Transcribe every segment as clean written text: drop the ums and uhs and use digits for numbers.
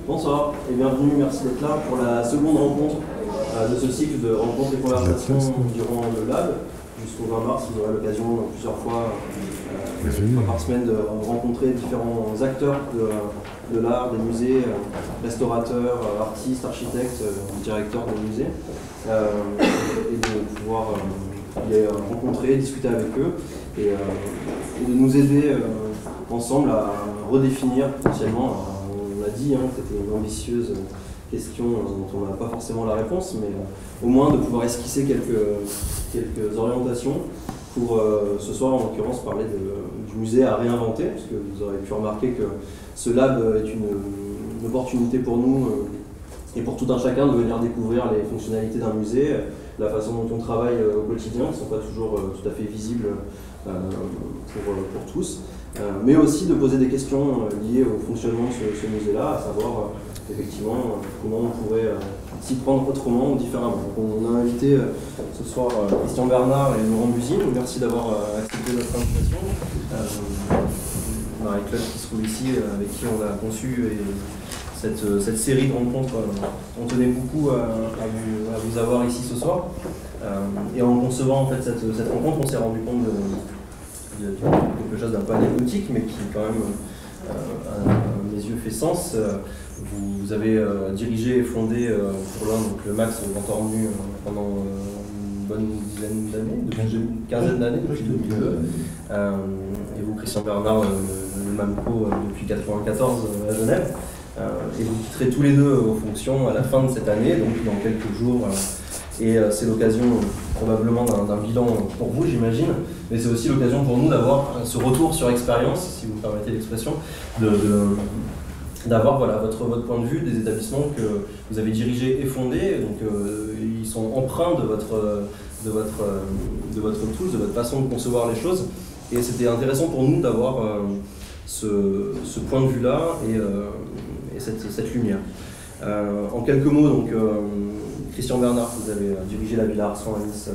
Bonsoir et bienvenue, merci d'être là pour la seconde rencontre de ce cycle de rencontres et conversations durant le Lab. Jusqu'au 20 mars, vous aurez l'occasion plusieurs fois, une fois par semaine, de rencontrer différents acteurs de l'art, des musées, restaurateurs, artistes, architectes, directeurs de musées, et de pouvoir les rencontrer, discuter avec eux et de nous aider ensemble à redéfinir potentiellement. On l'a dit, c'était une ambitieuse question dont on n'a pas forcément la réponse, mais au moins de pouvoir esquisser quelques orientations pour ce soir, en l'occurrence, parler du musée à réinventer, parce que vous aurez pu remarquer que ce lab est une opportunité pour nous et pour tout un chacun de venir découvrir les fonctionnalités d'un musée, la façon dont on travaille au quotidien, qui ne sont pas toujours tout à fait visibles pour tous, mais aussi de poser des questions liées au fonctionnement de ce musée-là, à savoir effectivement comment on pourrait s'y prendre autrement ou différemment. Donc, on a invité ce soir Christian Bernard et Laurent Busine. Merci d'avoir accepté notre invitation. Marie-Claude qui se trouve ici, avec qui on a conçu cette série de rencontres. On tenait beaucoup à vous avoir ici ce soir. Et en concevant en fait, cette rencontre, on s'est rendu compte de quelque chose d'un peu anecdotique, mais qui quand même, à mes yeux, fait sens. Vous avez dirigé et fondé pour l'un le Max Ventornu pendant une bonne dizaine d'années, depuis une quinzaine d'années, depuis 2002. Et vous, Christian Bernard, le MAMCO depuis 1994 à Genève. Et vous quitterez tous les deux vos fonctions à la fin de cette année, donc dans quelques jours. Et c'est l'occasion probablement d'un bilan pour vous, j'imagine, mais c'est aussi l'occasion pour nous d'avoir ce retour sur expérience, si vous me permettez l'expression, d'avoir votre point de vue des établissements que vous avez dirigés et fondés. Donc ils sont empreints de votre touche, de votre façon de concevoir les choses. Et c'était intéressant pour nous d'avoir ce point de vue-là et cette lumière. En quelques mots, donc, Christian Bernard, vous avez dirigé la Villa Arsan à Nice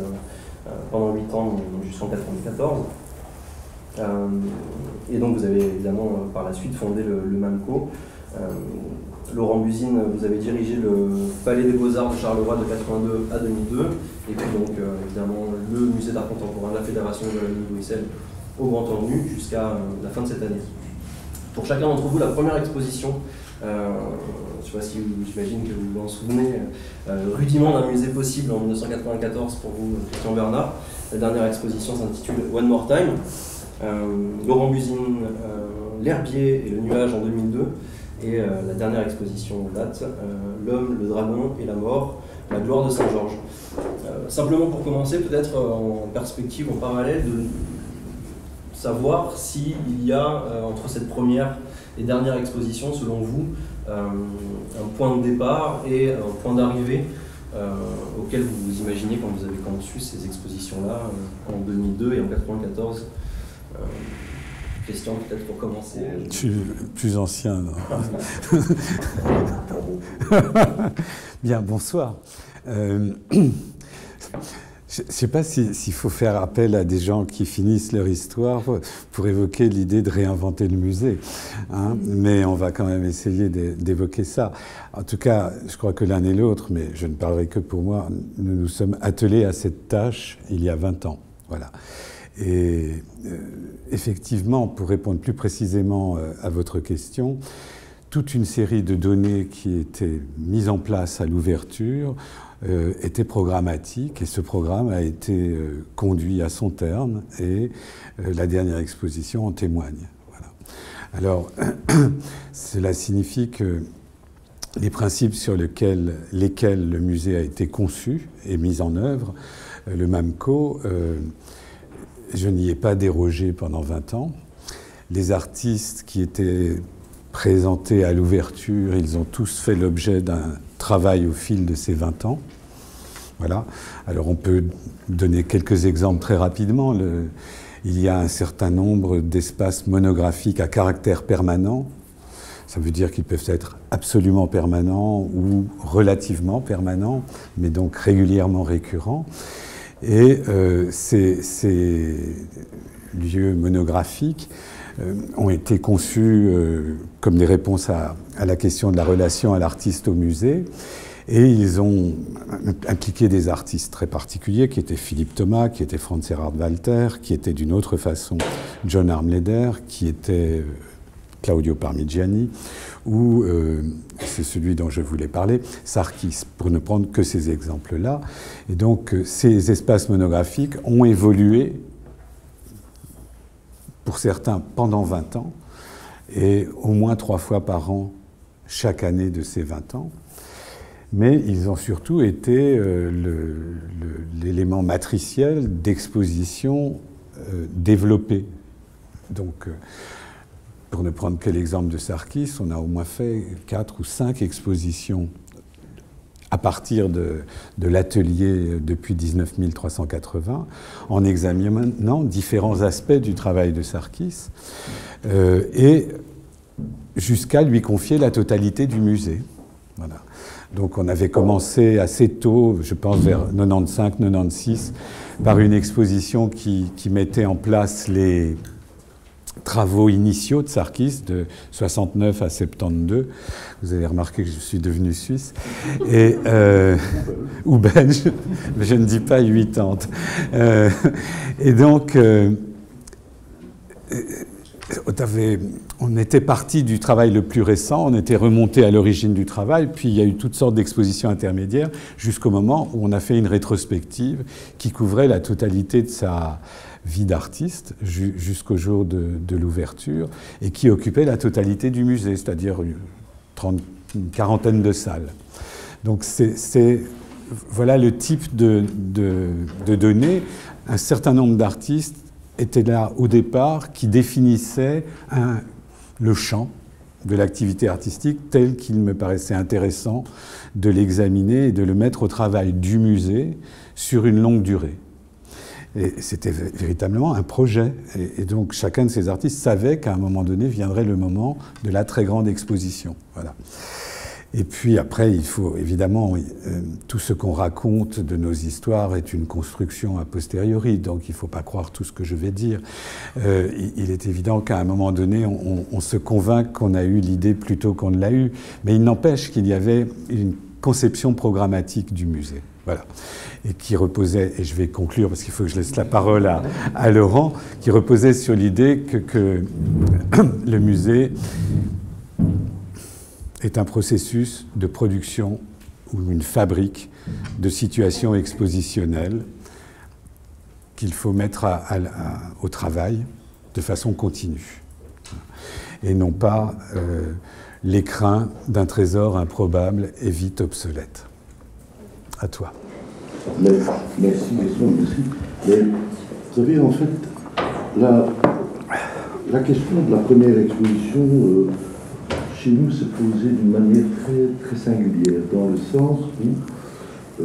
pendant 8 ans, jusqu'en 1994. Et donc vous avez évidemment par la suite fondé le MAMCO. Laurent Busine, vous avez dirigé le Palais des Beaux-Arts de Charleroi de 1982 à 2002. Et puis donc évidemment le Musée d'Art Contemporain de la Fédération de Wallonie-Bruxelles au Grand Ornu jusqu'à la fin de cette année. Pour chacun d'entre vous, la première exposition, je ne sais pas si j'imagine que vous vous en souvenez, rudiment d'un musée possible en 1994 pour vous, Christian Bernard. La dernière exposition s'intitule One More Time. Laurent Busine, L'Herbier et le Nuage en 2002. Et la dernière exposition en date, L'Homme, le Dragon et la Mort, la gloire de Saint-Georges. Simplement pour commencer, peut-être en perspective, en parallèle, de savoir s'il y a entre cette première et dernière exposition, selon vous, un point de départ et un point d'arrivée auquel vous vous imaginez quand vous avez conçu ces expositions-là en 2002 et en 1994. Question peut-être pour commencer. Je suis plus ancien. Bien, bonsoir. Je ne sais pas s'il faut faire appel à des gens qui finissent leur histoire pour évoquer l'idée de réinventer le musée, mais on va quand même essayer d'évoquer ça. En tout cas, je crois que l'un et l'autre, mais je ne parlerai que pour moi, nous nous sommes attelés à cette tâche il y a 20 ans. Voilà. Et effectivement, pour répondre plus précisément à votre question, toute une série de données qui étaient mises en place à l'ouverture était programmatique, et ce programme a été conduit à son terme, et la dernière exposition en témoigne. Voilà. Alors, cela signifie que les principes sur lesquels le musée a été conçu et mis en œuvre, le MAMCO, je n'y ai pas dérogé pendant 20 ans. Les artistes qui étaient présentés à l'ouverture, ils ont tous fait l'objet d'un travail au fil de ces 20 ans. Voilà. Alors on peut donner quelques exemples très rapidement. Il y a un certain nombre d'espaces monographiques à caractère permanent. Ça veut dire qu'ils peuvent être absolument permanents ou relativement permanents, mais donc régulièrement récurrents. Et ces lieux monographiques ont été conçus comme des réponses à la question de la relation à l'artiste au musée. Et ils ont impliqué des artistes très particuliers, qui étaient Philippe Thomas, qui était Franz Erhard Walter, qui était d'une autre façon John Armleder, qui était Claudio Parmigiani, ou, c'est celui dont je voulais parler, Sarkis, pour ne prendre que ces exemples-là. Et donc, ces espaces monographiques ont évolué, pour certains, pendant 20 ans, et au moins 3 fois par an, chaque année de ces 20 ans. Mais ils ont surtout été l'élément matriciel d'exposition développée. Donc, pour ne prendre que l'exemple de Sarkis, on a au moins fait 4 ou 5 expositions à partir de l'atelier depuis 19 380, en examinant différents aspects du travail de Sarkis, et jusqu'à lui confier la totalité du musée. Voilà. Donc on avait commencé assez tôt, je pense vers 95-96, par une exposition qui mettait en place les travaux initiaux de Sarkis, de 69 à 72. Vous avez remarqué que je suis devenu suisse. Et, ou belge, mais je ne dis pas 80. Et donc, on était parti du travail le plus récent, on était remonté à l'origine du travail, puis il y a eu toutes sortes d'expositions intermédiaires, jusqu'au moment où on a fait une rétrospective qui couvrait la totalité de sa vie d'artiste jusqu'au jour de l'ouverture, et qui occupait la totalité du musée, c'est-à-dire une quarantaine de salles. Donc voilà le type de données. Un certain nombre d'artistes étaient là au départ, qui définissaient le champ de l'activité artistique tel qu'il me paraissait intéressant de l'examiner et de le mettre au travail du musée sur une longue durée. Et c'était véritablement un projet. Et donc chacun de ces artistes savait qu'à un moment donné viendrait le moment de la très grande exposition. Voilà. Et puis après, il faut évidemment, tout ce qu'on raconte de nos histoires est une construction a posteriori, donc il ne faut pas croire tout ce que je vais dire. Il est évident qu'à un moment donné, on se convainc qu'on a eu l'idée plutôt qu'on ne l'a eue, mais il n'empêche qu'il y avait une conception programmatique du musée. Voilà. Et qui reposait, et je vais conclure parce qu'il faut que je laisse la parole à Laurent, qui reposait sur l'idée que le musée est un processus de production ou une fabrique de situations expositionnelles qu'il faut mettre au travail de façon continue. Et non pas l'écrin d'un trésor improbable et vite obsolète. À toi. Merci. Mais, vous savez, en fait, la question de la première exposition chez nous s'est posée d'une manière très, très singulière, dans le sens où,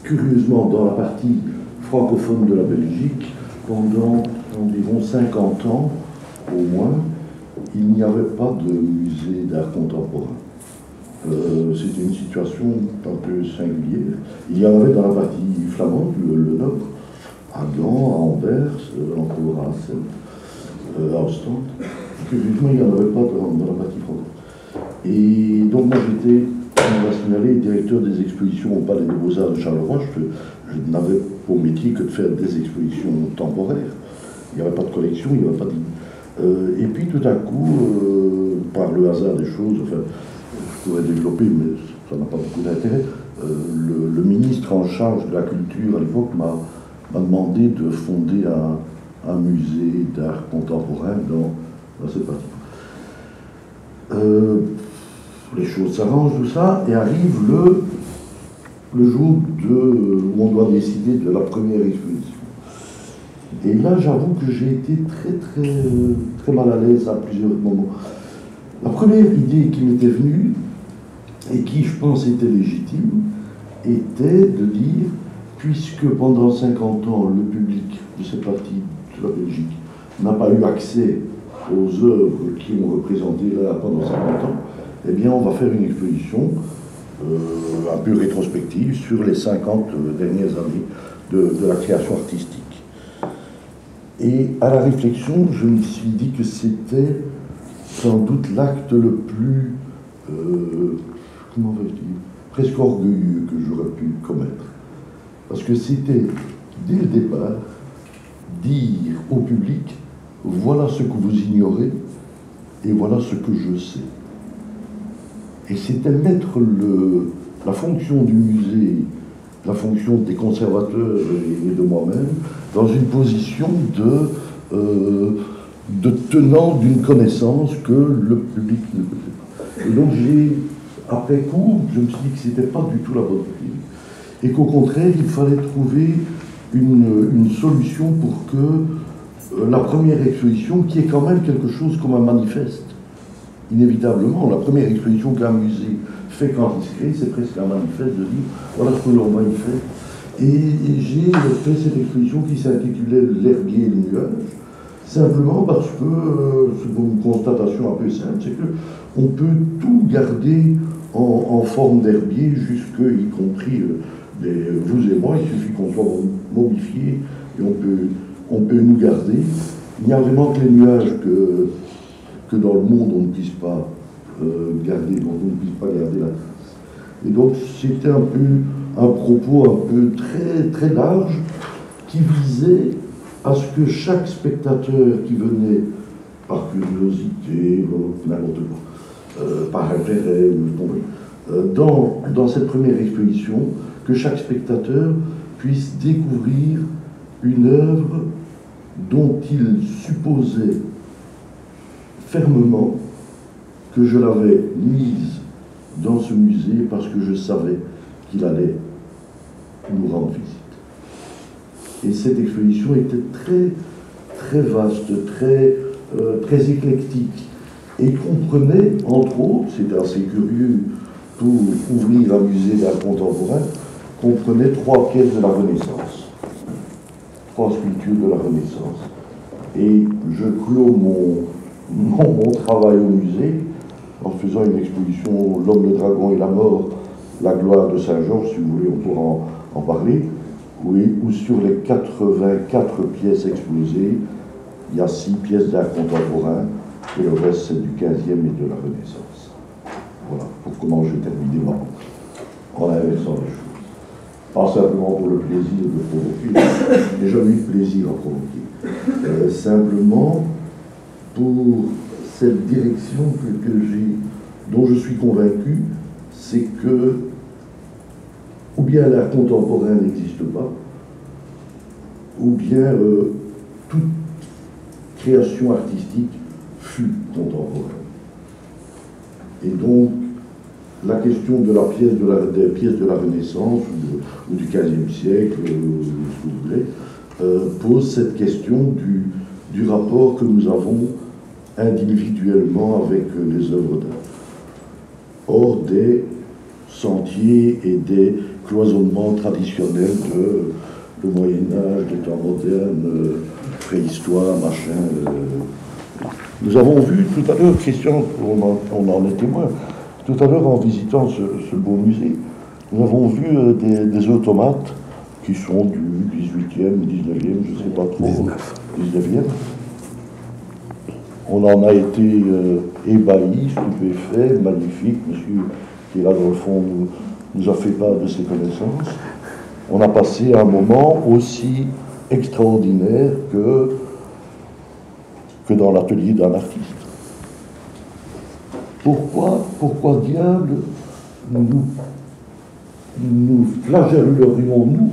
curieusement, dans la partie francophone de la Belgique, pendant environ 50 ans, au moins, il n'y avait pas de musée d'art contemporain. C'était une situation un peu singulière. Il y en avait dans la partie flamande, le nord, à Gand, à Anvers, encore à Asselt, à Ostende. Curieusement, il n'y en avait pas dans la partie francophone. Et donc moi j'étais, on va signaler, directeur des expositions au Palais des Beaux-Arts de Charleroi. Je n'avais pour métier que de faire des expositions temporaires. Il n'y avait pas de collection, il n'y avait pas de... et puis tout à coup, par le hasard des choses, enfin, je pourrais développer, mais ça n'a pas beaucoup d'intérêt, le ministre en charge de la culture à l'époque m'a demandé de fonder un musée d'art contemporain dans cette partie. Les choses s'arrangent, tout ça, et arrive le jour où on doit décider de la première exposition. Et là, j'avoue que j'ai été très, très, très mal à l'aise à plusieurs moments. La première idée qui m'était venue, et qui, je pense, était légitime, était de dire, puisque pendant 50 ans, le public de cette partie de la Belgique n'a pas eu accès aux œuvres qui ont représenté là pendant 50 ans, eh bien, on va faire une exposition un peu rétrospective sur les 50 dernières années de la création artistique. Et à la réflexion, je me suis dit que c'était sans doute l'acte le plus, comment va-t-il, presque orgueilleux que j'aurais pu commettre. Parce que c'était, dès le départ, dire au public, voilà ce que vous ignorez et voilà ce que je sais. Et c'était mettre la fonction du musée, la fonction des conservateurs et de moi-même, dans une position de tenant d'une connaissance que le public ne connaissait pas. Et donc après coup, je me suis dit que ce n'était pas du tout la bonne idée. Et qu'au contraire, il fallait trouver une solution pour que la première exposition, qui est quand même quelque chose comme un manifeste, inévitablement, la première exposition qu'un musée fait quand il se crée, c'est presque un manifeste de dire voilà ce que l'on manifeste. Et j'ai fait cette exposition qui s'intitulait L'herbier et le nuage, simplement parce que c'est une constatation un peu simple, c'est qu'on peut tout garder en forme d'herbier, jusque, y compris vous et moi, il suffit qu'on soit momifié et on peut nous garder. Il n'y a vraiment que les nuages que dans le monde on ne puisse pas garder, dont on ne puisse pas garder la trace. Et donc c'était un peu un propos un peu très, très large qui visait à ce que chaque spectateur qui venait par curiosité, n'importe quoi, par intérêt, dans cette première exposition, que chaque spectateur puisse découvrir une œuvre dont il supposait fermement que je l'avais mise dans ce musée parce que je savais qu'il allait nous rendre visite. Et cette exposition était très, très vaste, très éclectique, et comprenait, entre autres, c'était assez curieux pour ouvrir un musée d'art contemporain, comprenait 3 pièces de la Renaissance, 3 sculptures de la Renaissance. Et je clôt mon travail au musée en faisant une exposition L'homme, le dragon et la mort, la gloire de Saint-Georges, si vous voulez, on pourra en parler, où sur les 84 pièces exposées, il y a 6 pièces d'art contemporain, et le reste c'est du 15e et de la Renaissance. Voilà, pour comment j'ai terminé en inversant les choses. Pas simplement pour le plaisir de provoquer, j'ai jamais eu de plaisir à provoquer. Simplement pour cette direction dont je suis convaincu, c'est que ou bien l'art contemporain n'existe pas, ou bien toute création artistique fut contemporaine. Et donc, la question de la pièce des pièces de la Renaissance ou du XVe siècle, ce que vous voulez, pose cette question du rapport que nous avons individuellement avec les œuvres d'art. Hors des sentiers et des cloisonnements traditionnels de Moyen-Âge, des temps modernes, préhistoire, machin. Nous avons vu tout à l'heure, Christian, on en est témoin, tout à l'heure en visitant ce beau musée, nous avons vu des automates qui sont du 18e, 19e, je ne sais pas trop, 19e. On en a été ébahis, stupéfaits, magnifique. Monsieur qui est là dans le fond nous a fait part de ses connaissances. On a passé un moment aussi extraordinaire que dans l'atelier d'un artiste. Pourquoi diable nous flagellerions-nous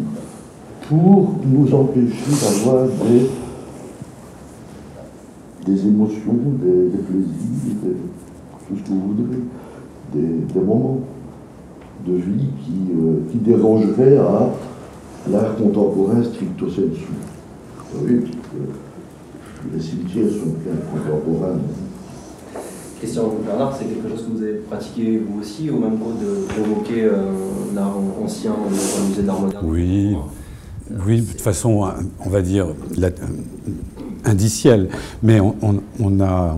pour nous empêcher d'avoir des émotions, des plaisirs, tout ce que vous voudrez, des moments de vie qui dérangeraient à l'art contemporain stricto sensu. Vous savez, les cimetières sont bien contemporains. Question Bernard, c'est quelque chose que vous avez pratiqué vous aussi, au même cause de provoquer l'art ancien dans le musée d'art moderne? Oui, oui, de toute façon, on va dire indicielle, mais on a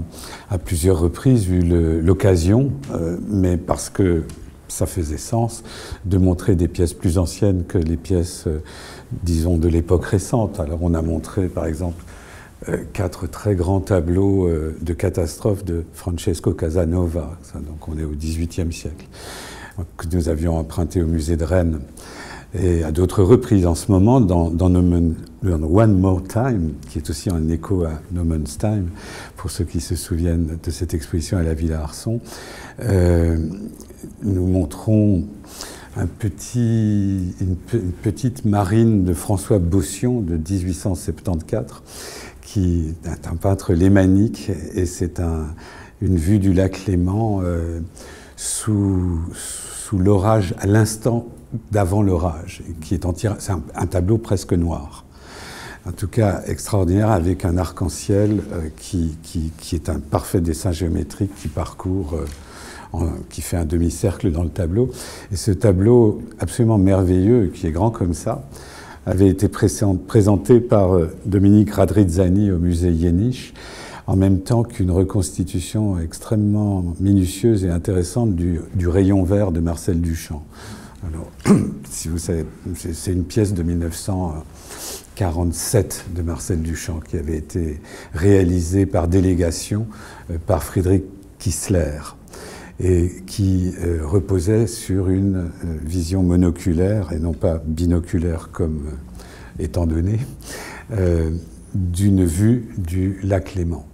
à plusieurs reprises eu l'occasion, mais parce que ça faisait sens, de montrer des pièces plus anciennes que les pièces, disons, de l'époque récente. Alors on a montré, par exemple, 4 très grands tableaux de catastrophes de Francesco Casanova. Donc on est au XVIIIe siècle, que nous avions emprunté au musée de Rennes. Et à d'autres reprises en ce moment, dans One More Time, qui est aussi un écho à No Man's Time, pour ceux qui se souviennent de cette exposition à la Villa Arson, nous montrons une petite marine de François Bossion de 1874, qui est un peintre lémanique, et c'est une vue du lac Léman sous l'orage, à l'instant d'avant l'orage, qui est c'est un tableau presque noir. En tout cas, extraordinaire, avec un arc-en-ciel qui est un parfait dessin géométrique qui parcourt, qui fait un demi-cercle dans le tableau. Et ce tableau absolument merveilleux, qui est grand comme ça, avait été présenté par Dominique Radrizzani au musée Jenisch, en même temps qu'une reconstitution extrêmement minutieuse et intéressante du rayon vert de Marcel Duchamp. Alors, si vous savez, c'est une pièce de 1947 de Marcel Duchamp qui avait été réalisée par délégation par Friedrich Kissler et qui reposait sur une vision monoculaire et non pas binoculaire comme étant donné, d'une vue du lac Léman,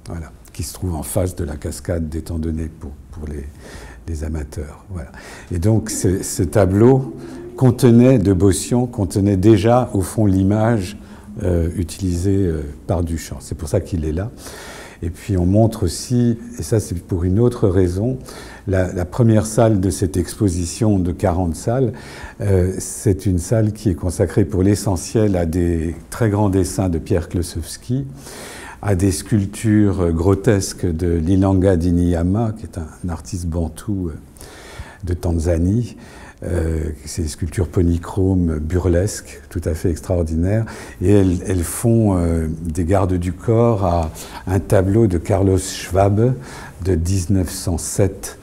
voilà, qui se trouve en face de la cascade d'étant donné pour les amateurs. Voilà. Et donc ce tableau de Bossion contenait déjà au fond l'image utilisée par Duchamp. C'est pour ça qu'il est là. Et puis on montre aussi, et ça c'est pour une autre raison, la première salle de cette exposition de 40 salles, c'est une salle qui est consacrée pour l'essentiel à des très grands dessins de Pierre Klosowski, à des sculptures grotesques de Lilanga Diniyama, qui est un artiste bantou de Tanzanie. C'est des sculptures polychromes burlesques, tout à fait extraordinaires. Et elles font des gardes du corps à un tableau de Carlos Schwabe de 1907,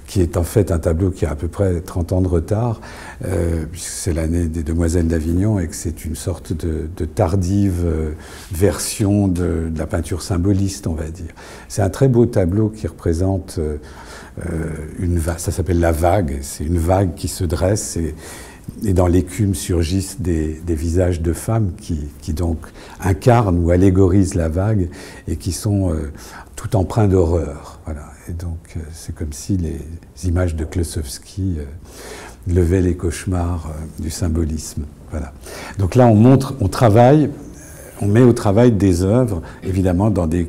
qui est en fait un tableau qui a à peu près 30 ans de retard, puisque c'est l'année des Demoiselles d'Avignon et que c'est une sorte de tardive version de la peinture symboliste, on va dire. C'est un très beau tableau qui représente une vague, ça s'appelle la vague, c'est une vague qui se dresse et dans l'écume surgissent des visages de femmes qui donc incarnent ou allégorisent la vague et qui sont tout empreints d'horreur. Voilà. Et donc c'est comme si les images de Klosowski levaient les cauchemars du symbolisme. Voilà. Donc là on met au travail des œuvres, évidemment dans des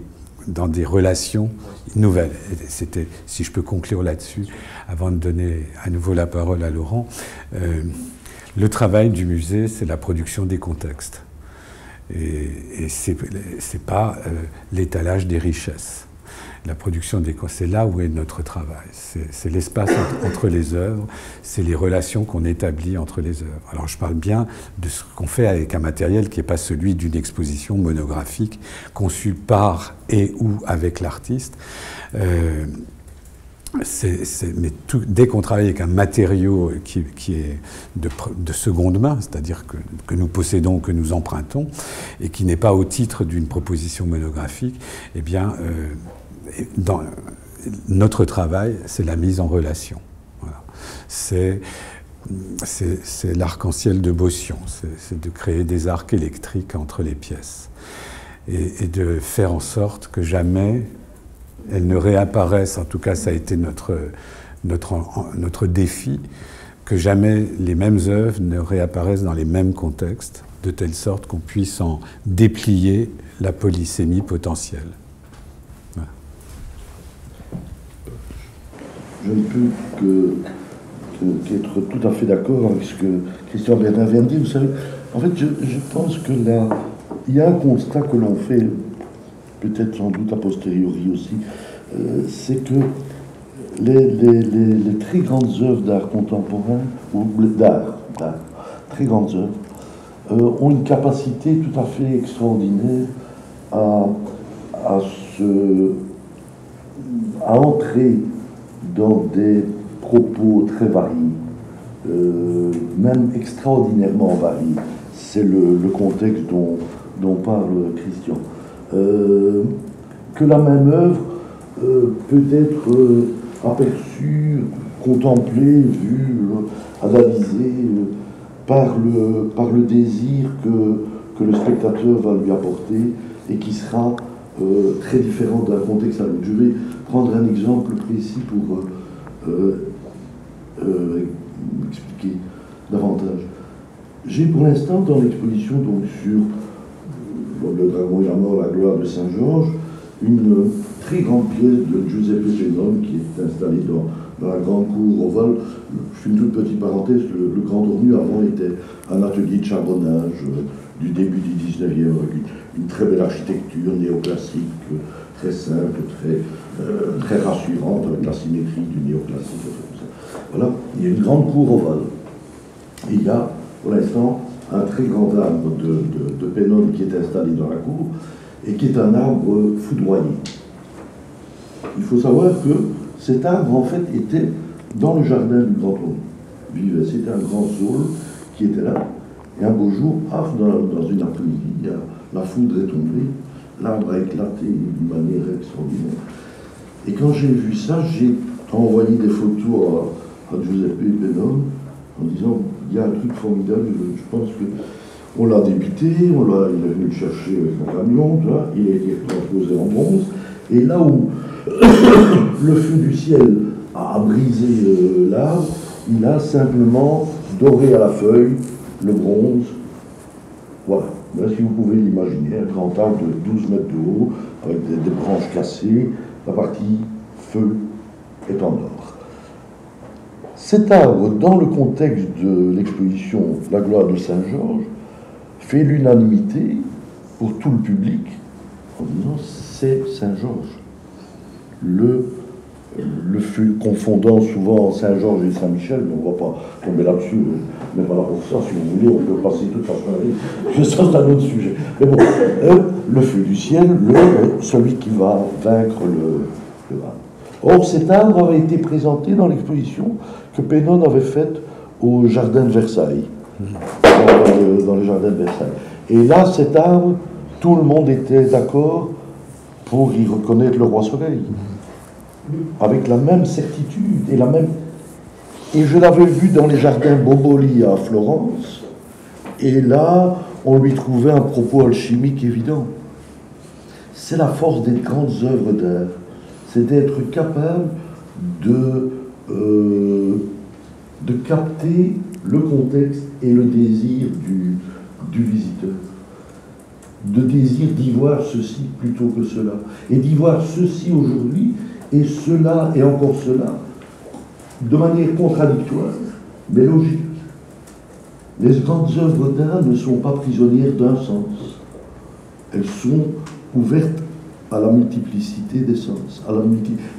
relations nouvelles. C'était, si je peux conclure là-dessus, avant de donner à nouveau la parole à Laurent, le travail du musée, c'est la production des contextes. Et c'est pas l'étalage des richesses. La production des contextes, c'est là où est notre travail. C'est l'espace entre les œuvres, c'est les relations qu'on établit entre les œuvres. Alors je parle bien de ce qu'on fait avec un matériel qui n'est pas celui d'une exposition monographique conçue par et ou avec l'artiste. Mais dès qu'on travaille avec un matériau qui est de seconde main, c'est-à-dire que nous possédons, que nous empruntons, et qui n'est pas au titre d'une proposition monographique, eh bien, notre travail, c'est la mise en relation. Voilà. C'est l'arc-en-ciel de Bossion, c'est de créer des arcs électriques entre les pièces et de faire en sorte que jamais elles ne réapparaissent, en tout cas ça a été notre défi, que jamais les mêmes œuvres ne réapparaissent dans les mêmes contextes, de telle sorte qu'on puisse en déplier la polysémie potentielle. Voilà. Je ne peux qu'être tout à fait d'accord avec ce que Christian Bernard vient de dire. Vous savez, en fait, je pense que là, il y a un constat que l'on fait, peut-être sans doute a posteriori aussi, c'est que les très grandes œuvres d'art contemporain, ou d'art, très grandes œuvres, ont une capacité tout à fait extraordinaire à entrer dans des propos très variés, même extraordinairement variés. C'est le contexte dont parle Christian. que la même œuvre peut être aperçue, contemplée, vue, analysée par le désir que le spectateur va lui apporter et qui sera très différent d'un contexte à l'autre. Je vais prendre un exemple précis pour expliquer davantage. J'ai pour l'instant dans l'exposition donc sur le Dragon et la mort, la gloire de Saint-Georges, une très grande pièce de Giuseppe Penone qui est installée dans la grande cour ovale. Je fais une toute petite parenthèse, le Grand Ornu avant était un atelier de charbonnage du début du 19e, avec une très belle architecture néoclassique, très simple, très rassurante, avec la symétrie du néoclassique. Voilà, il y a une grande cour ovale. Et il y a, pour l'instant, un très grand arbre de Penone qui est installé dans la cour et qui est un arbre foudroyé. Il faut savoir que cet arbre, en fait, était dans le jardin du Grand Ornu. C'était un grand saule qui était là. Et un beau jour, dans une après-midi, la foudre est tombée, l'arbre a éclaté d'une manière extraordinaire. Et quand j'ai vu ça, j'ai envoyé des photos à Giuseppe Penone en disant, il y a un truc formidable, je pense qu'on l'a débité, il est venu le chercher avec un camion, il a été transposé en bronze, et là où le feu du ciel a brisé l'arbre, il a simplement doré à la feuille le bronze. Voilà. Là, si vous pouvez l'imaginer, un grand arbre de 12 mètres de haut, avec des branches cassées, la partie feu est en or. Cet arbre, dans le contexte de l'exposition La gloire de Saint-Georges, fait l'unanimité pour tout le public en disant c'est Saint-Georges. Le feu confondant souvent Saint-Georges et Saint-Michel, mais on ne va pas tomber là-dessus, mais voilà pour ça, si vous voulez, on peut passer toute la soirée, ça c'est un autre sujet. Mais bon, le feu du ciel, celui qui va vaincre le mal. Or, cet arbre avait été présenté dans l'exposition que Penone avait faite au jardin de Versailles, dans le jardin de Versailles. Et là, cet arbre, tout le monde était d'accord pour y reconnaître le roi Soleil, avec la même certitude et la même. Et je l'avais vu dans les jardins Boboli à Florence, et là, on lui trouvait un propos alchimique évident. C'est la force des grandes œuvres d'art. C'est d'être capable de capter le contexte et le désir du visiteur. De désir d'y voir ceci plutôt que cela. Et d'y voir ceci aujourd'hui, et cela, et encore cela, de manière contradictoire, mais logique. Les grandes œuvres d'art ne sont pas prisonnières d'un sens. Elles sont ouvertes à la multiplicité des sens,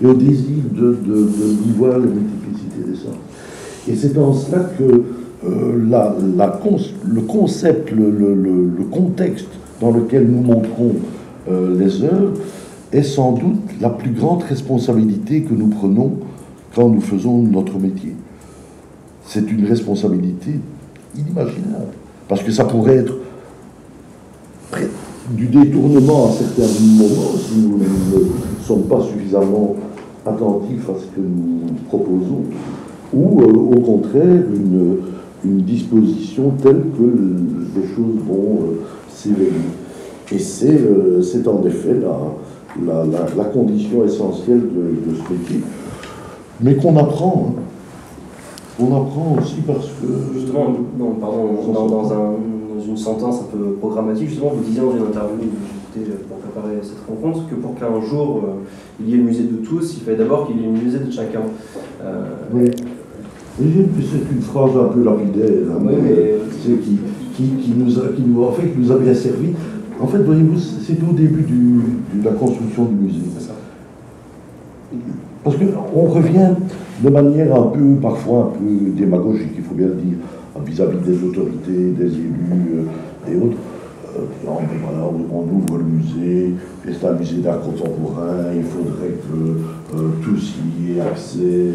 et au désir d'y voir la multiplicité des sens. Et c'est en cela que le concept, le contexte dans lequel nous montrons les œuvres est sans doute la plus grande responsabilité que nous prenons quand nous faisons notre métier. C'est une responsabilité inimaginable, parce que ça pourrait être du détournement à certains moments si nous ne sommes pas suffisamment attentifs à ce que nous proposons, ou au contraire une disposition telle que les choses vont s'éveiller. Et c'est en effet la condition essentielle de ce métier, mais qu'on apprend. Hein. On apprend aussi parce que... Justement, dans une sentence un peu programmatique, justement, vous disiez dans une interview que j'écoutais pour préparer cette rencontre, que pour qu'un jour il y ait le musée de tous, il fallait d'abord qu'il y ait le musée de chacun. Oui. C'est une phrase un peu lapidaire, hein, oui, mais... qui nous a bien servi. En fait, voyez-vous, c'est au début de la construction du musée. C'est ça. Parce qu'on revient de manière parfois un peu démagogique, il faut bien le dire, vis-à-vis des autorités, des élus et autres. Voilà, on ouvre le musée, et c'est un musée d'art contemporain, il faudrait que tous y aient accès.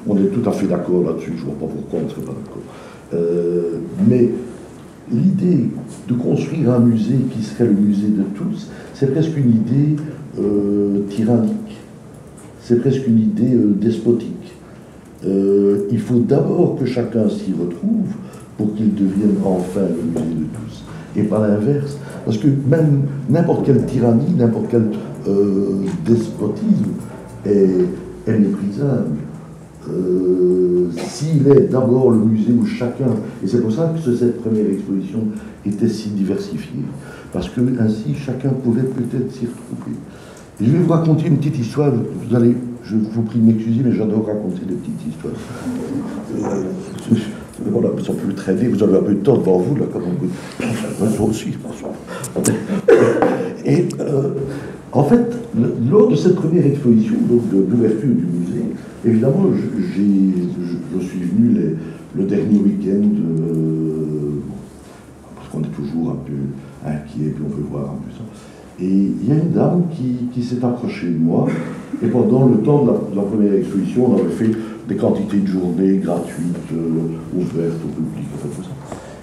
On est tout à fait d'accord là-dessus, je ne vois pas pourquoi on ne serait pas d'accord. Mais l'idée de construire un musée qui serait le musée de tous, c'est presque une idée tyrannique, c'est presque une idée despotique. Il faut d'abord que chacun s'y retrouve pour qu'il devienne enfin le musée de tous, et pas l'inverse. Parce que même n'importe quelle tyrannie, n'importe quel despotisme est méprisable. S'il est d'abord le musée où chacun, et c'est pour ça que cette première exposition était si diversifiée, parce que ainsi chacun pouvait peut-être s'y retrouver. Et je vais vous raconter une petite histoire. Je vous prie de m'excuser, mais j'adore raconter des petites histoires. Voilà, vous ne plus traîner, vous avez un peu de temps devant vous, là, comme moi aussi, Et en fait, lors de cette première exposition, donc de l'ouverture du musée, évidemment, je suis venu le dernier week-end, parce qu'on est toujours un peu inquiet, puis on veut voir un peu ça. Et il y a une dame qui s'est approchée de moi, et pendant le temps de la première exposition, on avait fait des quantités de journées gratuites, ouvertes au public, enfin tout ça.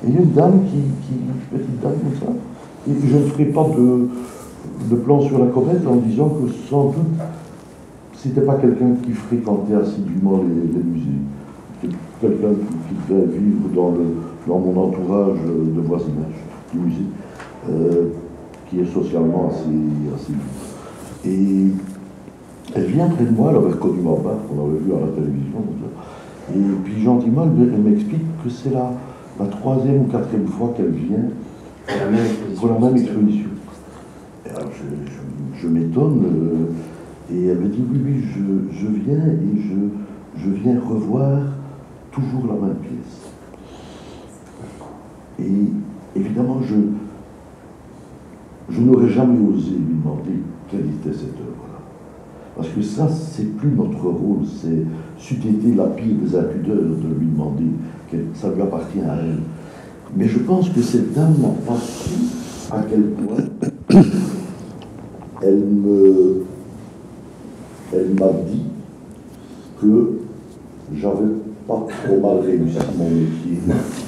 Et il y a une dame une petite dame comme ça, et je ne ferai pas de plan sur la comète en disant que sans doute, c'était pas quelqu'un qui fréquentait assidûment les musées. C'était quelqu'un qui devait vivre dans mon entourage de voisinage du musée. Qui est socialement assez libre. Et elle vient près de moi, elle avait reconnu ma part, qu'on avait vu à la télévision. Et puis gentiment, elle m'explique que c'est la 3e ou 4e fois qu'elle vient pour la même exposition. Et alors je m'étonne, et elle me dit oui, je viens et je viens revoir toujours la même pièce. Et évidemment, je n'aurais jamais osé lui demander quelle était cette œuvre-là. Parce que ça, c'est plus notre rôle, c'eût été la pire des impudeurs de lui demander, ça lui appartient à elle. Mais je pense que cette dame n'a pas su à quel point elle m'a dit que j'avais pas trop mal réussi mon métier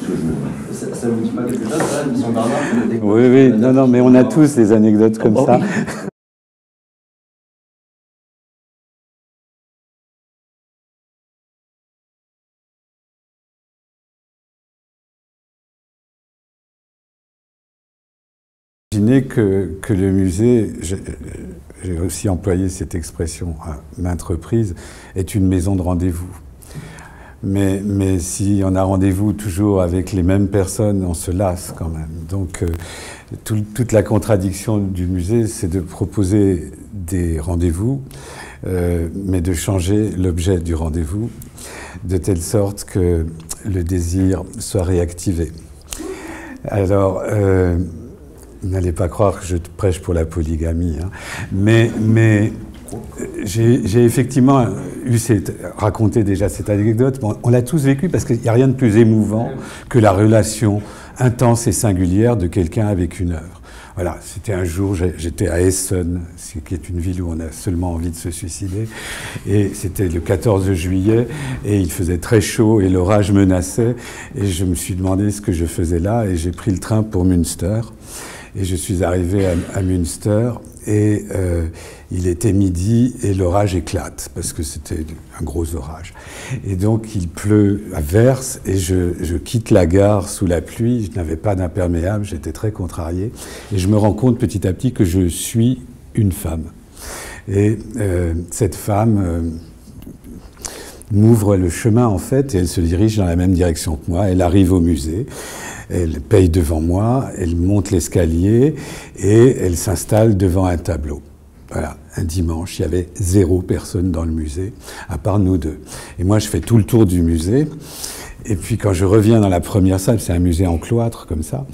ce jour-là. Ça vous dit pas quelque chose, ça, Mission Bernard? Oui, non, mais on a tous des anecdotes comme ça. Imaginez que le musée, j'ai aussi employé cette expression à maintes reprises, est une maison de rendez-vous. Mais si on a rendez-vous toujours avec les mêmes personnes, on se lasse quand même. Donc toute la contradiction du musée, c'est de proposer des rendez-vous, mais de changer l'objet du rendez-vous, de telle sorte que le désir soit réactivé. Alors, n'allez pas croire que je prêche pour la polygamie, hein, mais j'ai effectivement raconté déjà cette anecdote. Bon, on l'a tous vécu parce qu'il n'y a rien de plus émouvant que la relation intense et singulière de quelqu'un avec une œuvre. Voilà, c'était un jour, j'étais à Essen, qui est une ville où on a seulement envie de se suicider, et c'était le 14 juillet, et il faisait très chaud, et l'orage menaçait, et je me suis demandé ce que je faisais là, et j'ai pris le train pour Münster, et je suis arrivé à Münster, et il était midi et l'orage éclate, parce que c'était un gros orage. Et donc il pleut à verse, et je quitte la gare sous la pluie, je n'avais pas d'imperméable, j'étais très contrarié, et je me rends compte petit à petit que je suis une femme. Et cette femme m'ouvre le chemin en fait, et elle se dirige dans la même direction que moi, elle arrive au musée, elle paye devant moi, elle monte l'escalier et elle s'installe devant un tableau. Voilà, un dimanche, il y avait 0 personne dans le musée, à part nous deux. Et moi, je fais tout le tour du musée. Et puis, quand je reviens dans la première salle, c'est un musée en cloître, comme ça,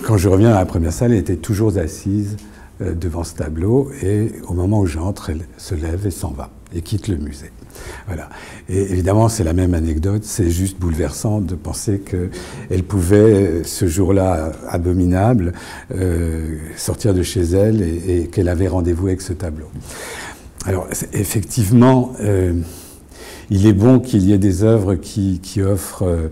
quand je reviens dans la première salle, elle était toujours assise devant ce tableau. Et au moment où j'entre, elle se lève et s'en va, et quitte le musée. Voilà. Et évidemment, c'est la même anecdote, c'est juste bouleversant de penser qu'elle pouvait, ce jour-là abominable, sortir de chez elle et qu'elle avait rendez-vous avec ce tableau. Alors, effectivement, il est bon qu'il y ait des œuvres qui offrent,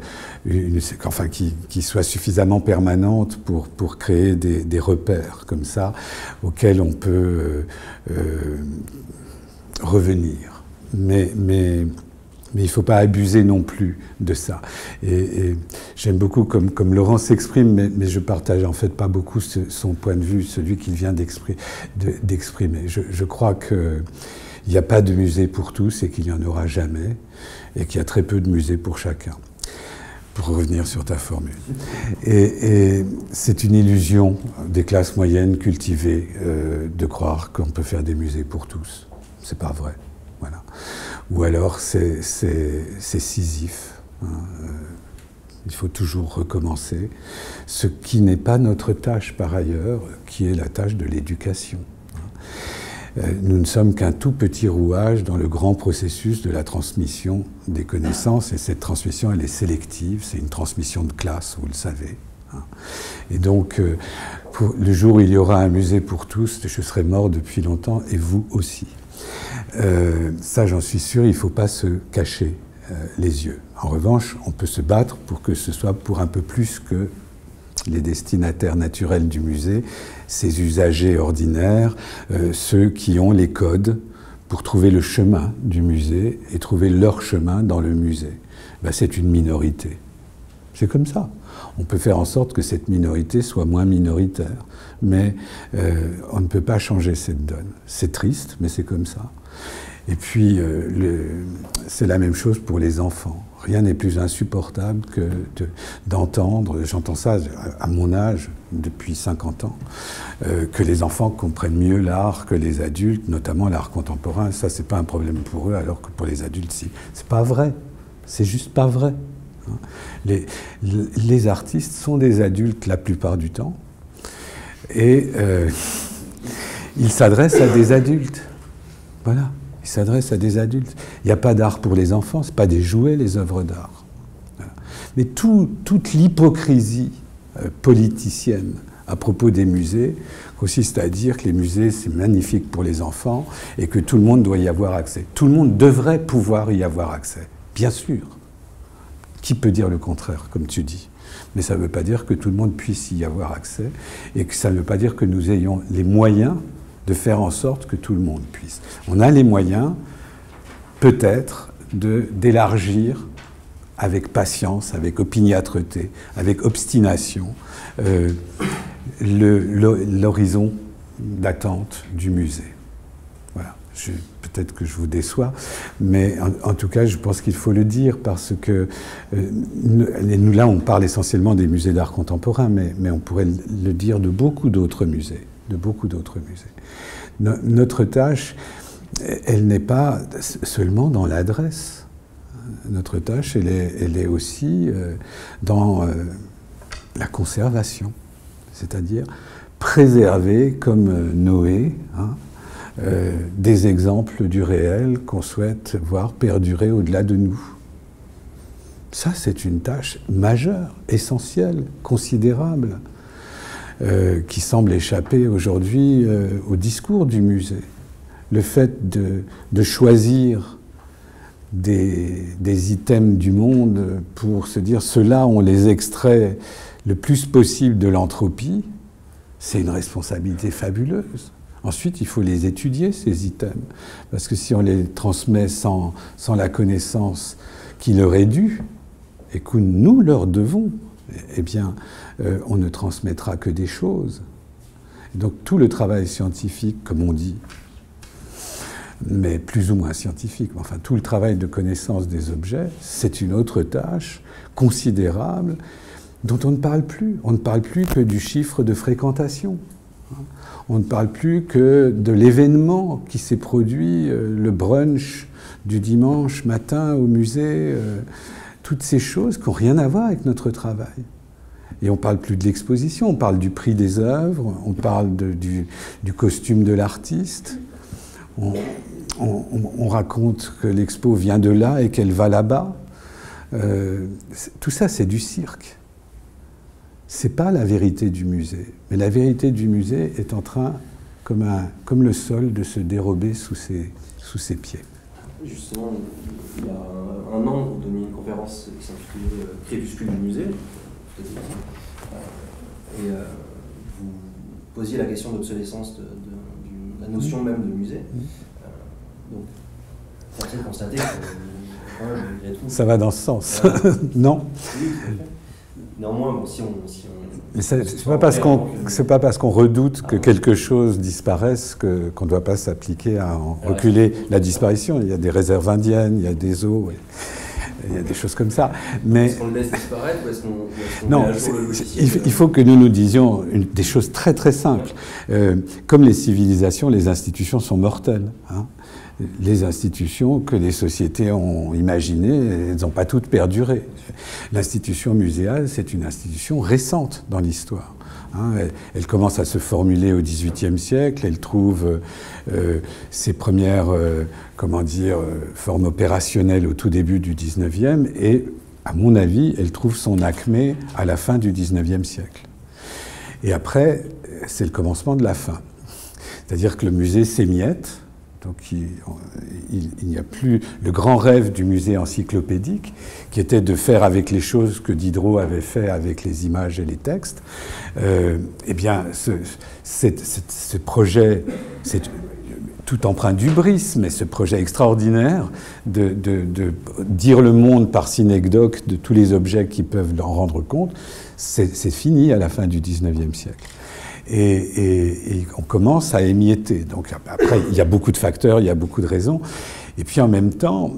qui soient suffisamment permanentes pour créer des repères comme ça, auxquels on peut revenir. Mais il ne faut pas abuser non plus de ça. Et j'aime beaucoup comme Laurent s'exprime, mais je partage en fait pas beaucoup son point de vue, celui qu'il vient d'exprimer. Je crois qu'il n'y a pas de musée pour tous et qu'il n'y en aura jamais, et qu'il y a très peu de musées pour chacun, pour revenir sur ta formule. Et c'est une illusion des classes moyennes cultivées de croire qu'on peut faire des musées pour tous. C'est pas vrai. Voilà. Ou alors c'est Sisyphe. Hein. Il faut toujours recommencer. Ce qui n'est pas notre tâche par ailleurs, qui est la tâche de l'éducation. Nous ne sommes qu'un tout petit rouage dans le grand processus de la transmission des connaissances, et cette transmission, elle est sélective, c'est une transmission de classe, vous le savez. Et donc, le jour où il y aura un musée pour tous, je serai mort depuis longtemps, et vous aussi. Ça, j'en suis sûr, il ne faut pas se cacher les yeux. En revanche, on peut se battre pour que ce soit pour un peu plus que les destinataires naturels du musée, ces usagers ordinaires, ceux qui ont les codes pour trouver le chemin du musée et trouver leur chemin dans le musée. Ben, c'est une minorité. C'est comme ça. On peut faire en sorte que cette minorité soit moins minoritaire, mais on ne peut pas changer cette donne. C'est triste, mais c'est comme ça. Et puis, c'est la même chose pour les enfants. Rien n'est plus insupportable que d'entendre, j'entends ça à mon âge, depuis 50 ans, que les enfants comprennent mieux l'art que les adultes, notamment l'art contemporain. Ça, c'est pas un problème pour eux, alors que pour les adultes, si. C'est pas vrai. C'est juste pas vrai. Les artistes sont des adultes la plupart du temps, et ils s'adressent à des adultes. Voilà. Il s'adresse à des adultes. Il n'y a pas d'art pour les enfants, ce n'est pas des jouets, les œuvres d'art. Voilà. Mais toute l'hypocrisie politicienne à propos des musées consiste à dire que les musées, c'est magnifique pour les enfants et que tout le monde doit y avoir accès. Tout le monde devrait pouvoir y avoir accès, bien sûr. Qui peut dire le contraire, comme tu dis? Mais ça ne veut pas dire que tout le monde puisse y avoir accès, et que ça ne veut pas dire que nous ayons les moyens de faire en sorte que tout le monde puisse. On a les moyens, peut-être, d'élargir avec patience, avec opiniâtreté, avec obstination, l'horizon d'attente du musée. Voilà. Peut-être que je vous déçois, mais en tout cas, je pense qu'il faut le dire, parce que nous, là, on parle essentiellement des musées d'art contemporain, mais on pourrait le dire de beaucoup d'autres musées. Notre tâche, elle n'est pas seulement dans l'adresse. Notre tâche, elle est aussi dans la conservation, c'est-à-dire préserver, comme Noé, des exemples du réel qu'on souhaite voir perdurer au-delà de nous. Ça, c'est une tâche majeure, essentielle, considérable, qui semble échapper aujourd'hui au discours du musée. Le fait de choisir des items du monde pour se dire ceux-là, on les extrait le plus possible de l'entropie, c'est une responsabilité fabuleuse. Ensuite, il faut les étudier, ces items, parce que si on les transmet sans la connaissance qui leur est due, et que nous leur devons, eh bien, on ne transmettra que des choses. Donc tout le travail scientifique, comme on dit, mais plus ou moins scientifique, enfin tout le travail de connaissance des objets, c'est une autre tâche considérable dont on ne parle plus. On ne parle plus que du chiffre de fréquentation. On ne parle plus que de l'événement qui s'est produit, le brunch du dimanche matin au musée, toutes ces choses qui n'ont rien à voir avec notre travail. Et on ne parle plus de l'exposition, on parle du prix des œuvres, on parle du costume de l'artiste, on raconte que l'expo vient de là et qu'elle va là-bas. Tout ça, c'est du cirque. C'est pas la vérité du musée. Mais la vérité du musée est en train, comme le sol, de se dérober sous ses pieds. justement, il y a un an, vous donniez une conférence qui s'intitulait Crépuscule du musée. Et vous posiez la question d'obsolescence de la notion même de musée. Donc, force est de constater que ça va dans ce sens. Non. Oui, néanmoins, bon, si on mais c'est pas parce qu'on redoute que quelque chose disparaisse qu'on ne doit pas s'appliquer à en reculer la disparition. Il y a des réserves indiennes, il y a des eaux, il y a des choses comme ça. Mais est-ce qu'on le laisse disparaître ou est-ce qu'on non, met à jour le logiciel? il faut que nous disions des choses très très simples. Comme les civilisations, les institutions sont mortelles. Hein. Les institutions que les sociétés ont imaginées, elles n'ont pas toutes perduré. L'institution muséale, c'est une institution récente dans l'histoire. Hein, elle commence à se formuler au XVIIIe siècle, elle trouve ses premières formes opérationnelles au tout début du XIXe, et à mon avis, elle trouve son acmé à la fin du XIXe siècle. Et après, c'est le commencement de la fin. C'est-à-dire que le musée s'émiette. Donc il n'y a plus le grand rêve du musée encyclopédique, qui était de faire avec les choses que Diderot avait fait avec les images et les textes. Eh bien, ce projet, c'est tout empreint d'hubris, mais ce projet extraordinaire de dire le monde par synecdoque de tous les objets qui peuvent en rendre compte, c'est fini à la fin du XIXe siècle. Et on commence à émietter. Donc après, il y a beaucoup de facteurs, il y a beaucoup de raisons. Et puis en même temps,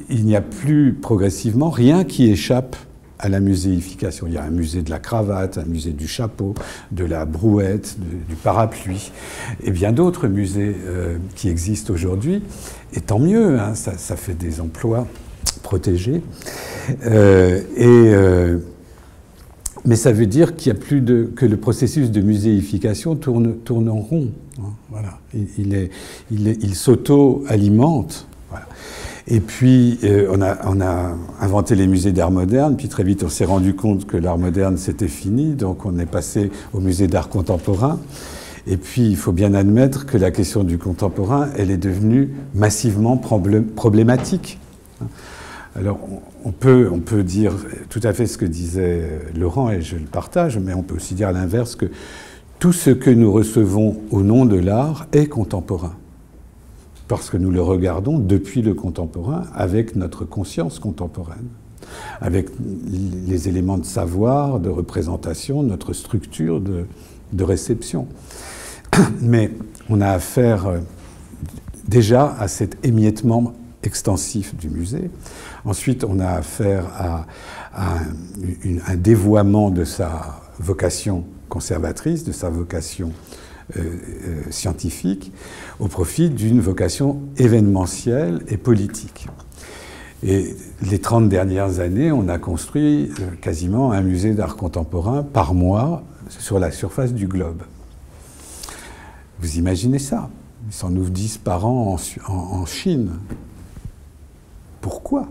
il n'y a plus progressivement rien qui échappe à la muséification. Il y a un musée de la cravate, un musée du chapeau, de la brouette, du parapluie, et bien d'autres musées qui existent aujourd'hui. Et tant mieux, hein, ça fait des emplois protégés. Mais ça veut dire qu'il n'y a plus que le processus de muséification tourne en rond. Hein, voilà. Il s'auto-alimente. Voilà. Et puis, on a inventé les musées d'art moderne, puis très vite on s'est rendu compte que l'art moderne c'était fini, donc on est passé au musée d'art contemporain. Et puis, il faut bien admettre que la question du contemporain, elle est devenue massivement problématique. Alors, on peut dire tout à fait ce que disait Laurent, et je le partage, mais on peut aussi dire à l'inverse que tout ce que nous recevons au nom de l'art est contemporain. Parce que nous le regardons depuis le contemporain, avec notre conscience contemporaine, avec les éléments de savoir, de représentation, notre structure de réception. Mais on a affaire déjà à cet émiettement extensif du musée. Ensuite, on a affaire à un dévoiement de sa vocation conservatrice, de sa vocation scientifique, au profit d'une vocation événementielle et politique. Et les 30 dernières années, on a construit quasiment un musée d'art contemporain par mois sur la surface du globe. Vous imaginez ça? Il s'en ouvre 10 par an en Chine. Pourquoi?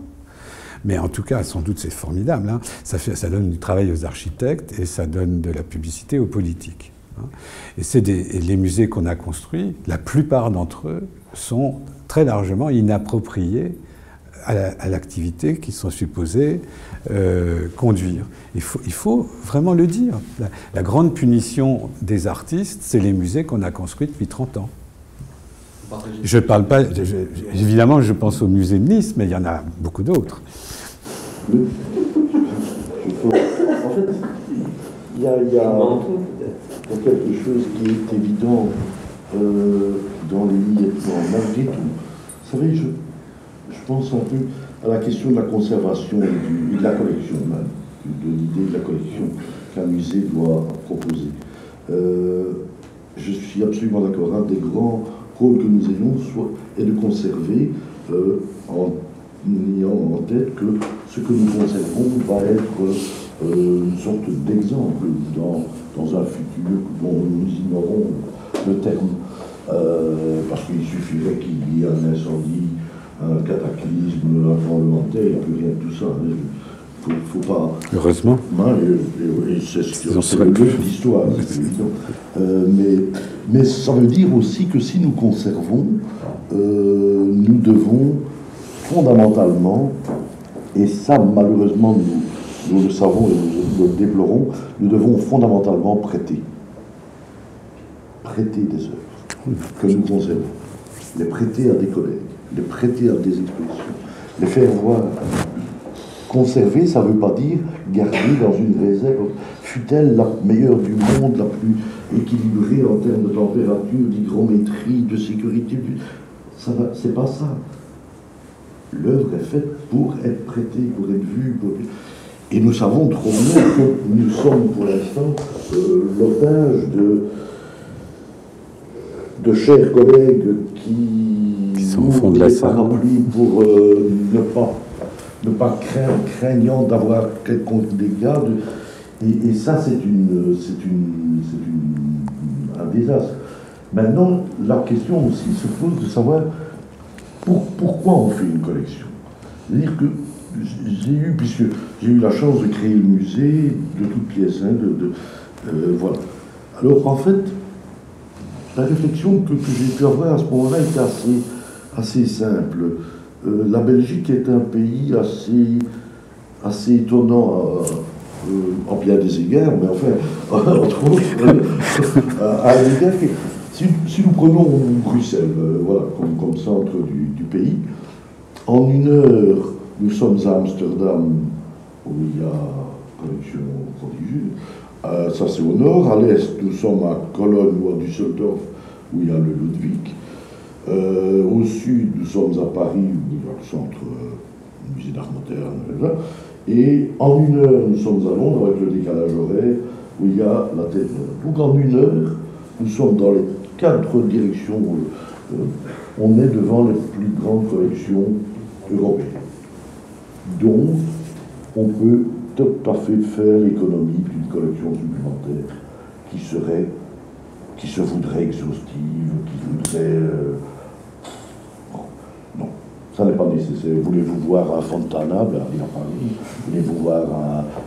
Mais en tout cas, sans doute, c'est formidable. Hein. Ça donne du travail aux architectes et ça donne de la publicité aux politiques. Hein. Et les musées qu'on a construits, la plupart d'entre eux sont très largement inappropriés à l'activité qu'ils sont supposés conduire. Il faut vraiment le dire. La grande punition des artistes, c'est les musées qu'on a construits depuis 30 ans. Je parle pas, évidemment, je pense au musée de Nice, mais il y en a beaucoup d'autres. En fait, il y a quelque chose qui est évident dans l'émiettement, malgré tout. Vous savez, je pense un peu à la question de la conservation et de la collection même, de l'idée de la collection qu'un musée doit proposer. Je suis absolument d'accord. Un des grands rôle que nous ayons est de conserver en ayant en tête que ce que nous conservons va être une sorte d'exemple dans un futur dont nous ignorons le terme, parce qu'il suffirait qu'il y ait un incendie, un cataclysme, un tremblement de terre, il n'y a plus rien de tout ça. Faut pas... Heureusement. Et c'est le but de l'histoire, c'est évident. Mais ça veut dire aussi que si nous conservons, nous devons fondamentalement, et ça malheureusement nous le savons et nous le déplorons, nous devons fondamentalement prêter des œuvres que nous conservons, les prêter à des collègues, les prêter à des expositions, les faire voir. Conserver, ça ne veut pas dire garder dans une réserve, fût-elle la meilleure du monde, la plus équilibrée en termes de température, d'hygrométrie, de sécurité. C'est pas ça. L'œuvre est faite pour être prêtée, pour être vue. Et nous savons trop bien que nous sommes pour l'instant l'otage de chers collègues qui sont au fond de la salle pour ne pas craignant d'avoir quelconque dégâts. Et ça, c'est un désastre. Maintenant, la question aussi se pose de savoir pourquoi on fait une collection. C'est-à-dire que puisque j'ai eu la chance de créer le musée de toutes pièces, voilà. Alors, en fait, la réflexion que j'ai pu avoir à ce moment-là était assez simple. La Belgique est un pays assez étonnant en bien des égards, mais enfin, entre autres, à un égard. Si nous prenons Bruxelles, voilà, comme centre du pays, en 1 heure, nous sommes à Amsterdam, où il y a une collection prodigieuse. Ça, c'est au nord. À l'est, nous sommes à Cologne ou à Düsseldorf, où il y a le Ludwig. Au sud, nous sommes à Paris, où il y a le centre du musée d'art moderne. Et en 1 heure, nous sommes à Londres, avec le décalage horaire, où il y a la tête. Donc en 1 heure, nous sommes dans les 4 directions. On est devant les plus grandes collections européennes. Donc, on peut tout à fait faire l'économie d'une collection supplémentaire qui se voudrait exhaustive, qui voudrait... non, ça n'est pas nécessaire. Voulez-vous voir à Fontana, aller à Paris. Voulez-vous voir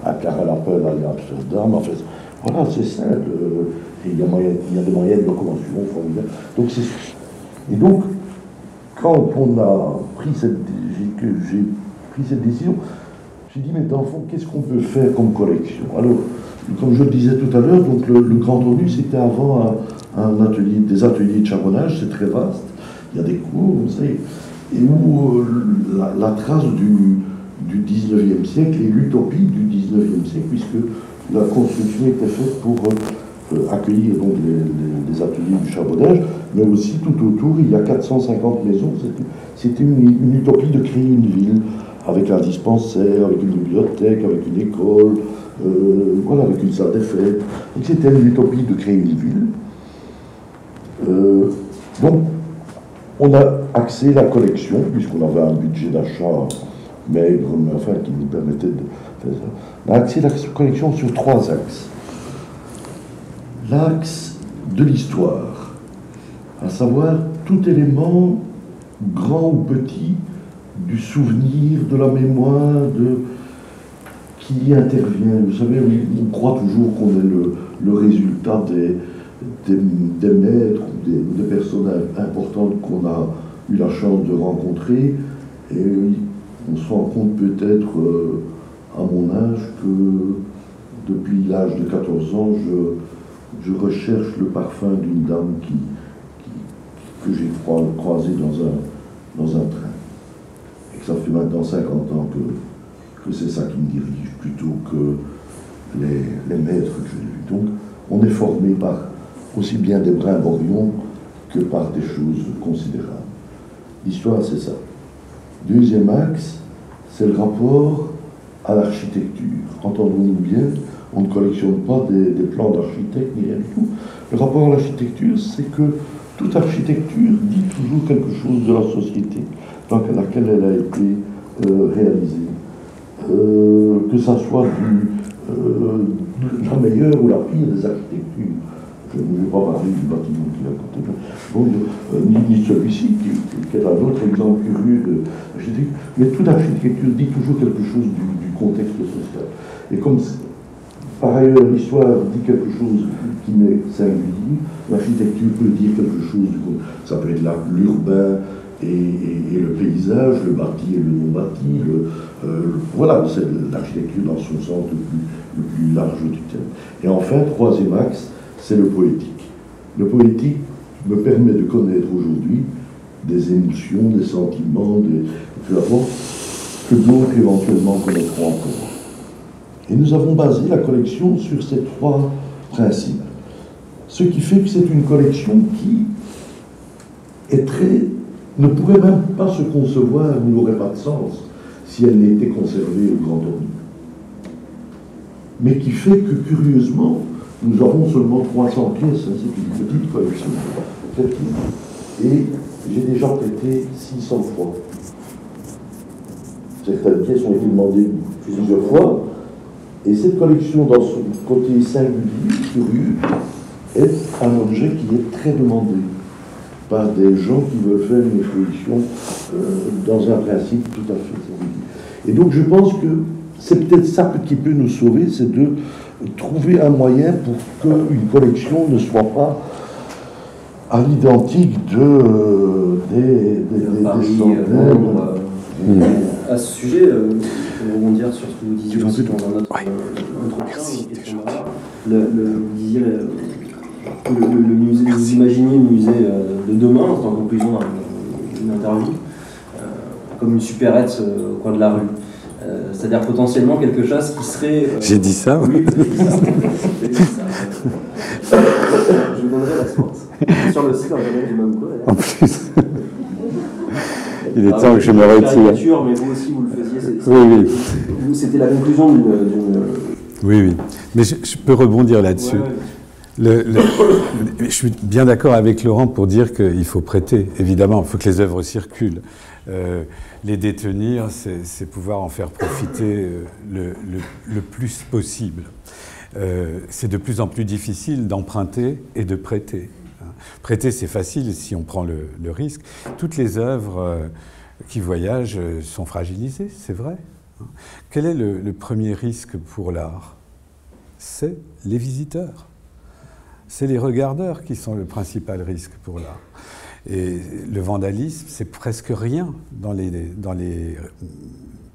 à Karel Appel, aller à Amsterdam. En fait, voilà, c'est simple. Il y a des moyens de locomotion formidables. Donc, et donc, quand on a pris j'ai pris cette décision, j'ai dit, mais dans le fond, qu'est-ce qu'on peut faire comme collection? Alors, comme je le disais tout à l'heure, donc le Grand Onus, c'était avant des ateliers de charbonnage, c'est très vaste. Il y a des cours, vous savez, et où la trace du 19e siècle et l'utopie du 19e siècle, puisque la construction était faite pour accueillir donc les ateliers du charbonnage, mais aussi tout autour, il y a 450 maisons. C'était une utopie de créer une ville, avec un dispensaire, avec une bibliothèque, avec une école, voilà, avec une salle des fêtes. Donc c'était une utopie de créer une ville. Donc, on a axé la collection, puisqu'on avait un budget d'achat maigre, mais enfin, qui nous permettait de faire ça. On a axé la collection sur 3 axes. L'axe de l'histoire, à savoir tout élément, grand ou petit, du souvenir, de la mémoire, qui y intervient. Vous savez, on croit toujours qu'on est le résultat des maîtres ou des personnes importantes qu'on a eu la chance de rencontrer, et on se rend compte peut-être à mon âge que depuis l'âge de 14 ans, je recherche le parfum d'une dame que j'ai croisée dans un train. Et que ça fait maintenant 50 ans que c'est ça qui me dirige, plutôt que les maîtres que j'ai vus. Donc, on est formé par aussi bien des brimborions que par des choses considérables. L'histoire, c'est ça. Deuxième axe, c'est le rapport à l'architecture. Entendons-nous bien, on ne collectionne pas des plans d'architectes ni rien du tout. Le rapport à l'architecture, c'est que toute architecture dit toujours quelque chose de la société dans laquelle elle a été réalisée. Que ça soit la meilleure ou la pire des architectures. Je ne vais pas parler du bâtiment qui est à côté, ni celui-ci, qui est un autre exemple curieux d'architecture. Mais toute architecture dit toujours quelque chose du contexte social. Et comme par ailleurs l'histoire dit quelque chose qui m'est singulier, l'architecture peut dire quelque chose du contexte. Ça peut être l'urbain, et le paysage, le bâti et le non-bâti, voilà, c'est l'architecture dans son sens le plus large du terme. Et enfin, troisième axe, c'est le poétique. Le poétique me permet de connaître aujourd'hui des émotions, des sentiments, peu importe, que d'autres éventuellement connaîtront encore. Et nous avons basé la collection sur ces trois principes. Ce qui fait que c'est une collection qui est ne pourrait même pas se concevoir, n'aurait pas de sens, si elle n'était conservée au grand ordre. Mais qui fait que, curieusement, nous avons seulement 300 pièces, hein, c'est une petite collection, et j'ai déjà prêté 600 fois. Certaines pièces ont été demandées plusieurs fois, et cette collection, dans son côté singulier, curieux, est un objet qui est très demandé par des gens qui veulent faire une exposition dans un principe tout à fait singulier. Et donc je pense que c'est peut-être ça qui peut nous sauver, c'est de trouver un moyen pour qu'une collection ne soit pas à l'identique des centaines. À ce sujet, pour rebondir sur ce que vous disiez aussi dans un autre vous disiez le musée, vous imaginez le musée de demain, en conclusion d'une interview, comme une supérette au coin de la rue. C'est-à-dire potentiellement quelque chose qui serait... J'ai dit ça. Oui, vous avez dit ça. Je vous donnerai la source. Sur le site internet du Mamco, d'ailleurs. En plus. Il est temps que je me retire. Mais vous aussi, vous le faisiez. Oui. C'était la conclusion d'une... Oui. Mais je peux rebondir là-dessus. Ouais. Je suis bien d'accord avec Laurent pour dire qu'il faut prêter. Évidemment, il faut que les œuvres circulent. Les détenir, c'est pouvoir en faire profiter le plus possible. C'est de plus en plus difficile d'emprunter et de prêter. Prêter, c'est facile si on prend le risque. Toutes les œuvres qui voyagent sont fragilisées, c'est vrai. Quel est le premier risque pour l'art? C'est les visiteurs. C'est les regardeurs qui sont le principal risque pour l'art. Et le vandalisme, c'est presque rien dans les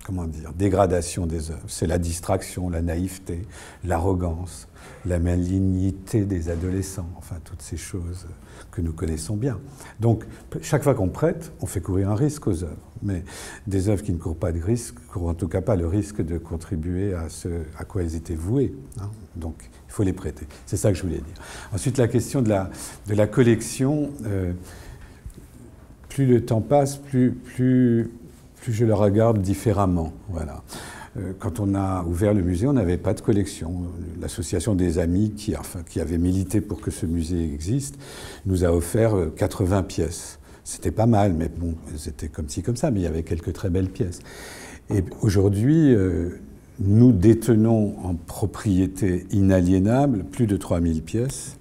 comment dire, dégradations des œuvres. C'est la distraction, la naïveté, l'arrogance, la malignité des adolescents, enfin toutes ces choses que nous connaissons bien. Donc, chaque fois qu'on prête, on fait courir un risque aux œuvres. Mais des œuvres qui ne courent pas de risque, courent en tout cas pas le risque de contribuer à ce à quoi elles étaient vouées. Hein. Donc, il faut les prêter. C'est ça que je voulais dire. Ensuite, la question de la collection. Plus le temps passe, plus je la regarde différemment. Voilà. Quand on a ouvert le musée, on n'avait pas de collection. L'association des amis qui avait milité pour que ce musée existe nous a offert 80 pièces. C'était pas mal, mais bon, c'était comme ci, comme ça, mais il y avait quelques très belles pièces. Et aujourd'hui, nous détenons en propriété inaliénable plus de 3000 pièces.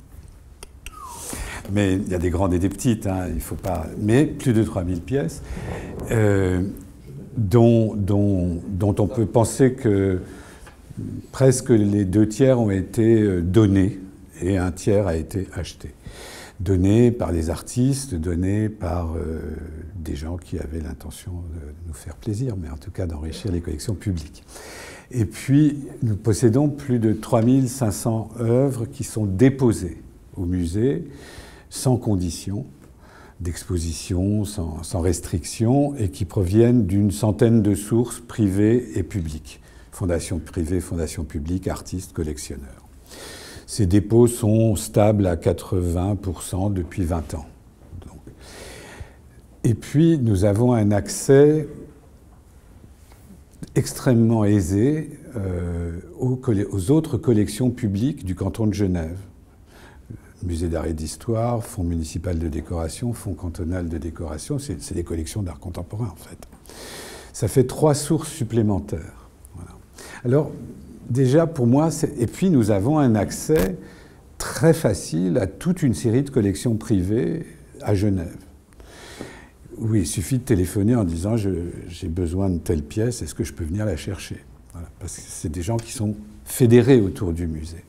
Mais il y a des grandes et des petites, hein, il faut pas. Mais plus de 3000 pièces, dont on peut penser que presque les 2 tiers ont été donnés et 1 tiers a été acheté. Donnés par les artistes, donnés par des gens qui avaient l'intention de nous faire plaisir, mais en tout cas d'enrichir les collections publiques. Et puis, nous possédons plus de 3500 œuvres qui sont déposées au musée, sans condition d'exposition, sans restriction, et qui proviennent d'une centaine de sources privées et publiques. Fondations privées, fondations publiques, artistes, collectionneurs. Ces dépôts sont stables à 80% depuis 20 ans. Donc. Et puis, nous avons un accès extrêmement aisé aux autres collections publiques du canton de Genève. Musée d'art et d'histoire, fonds municipal de décoration, fonds cantonal de décoration, c'est des collections d'art contemporain en fait. Ça fait 3 sources supplémentaires. Voilà. Alors déjà pour moi, et puis nous avons un accès très facile à toute une série de collections privées à Genève. Oui, il suffit de téléphoner en disant j'ai besoin de telle pièce, est-ce que je peux venir la chercher? Voilà, parce que c'est des gens qui sont fédérés autour du musée.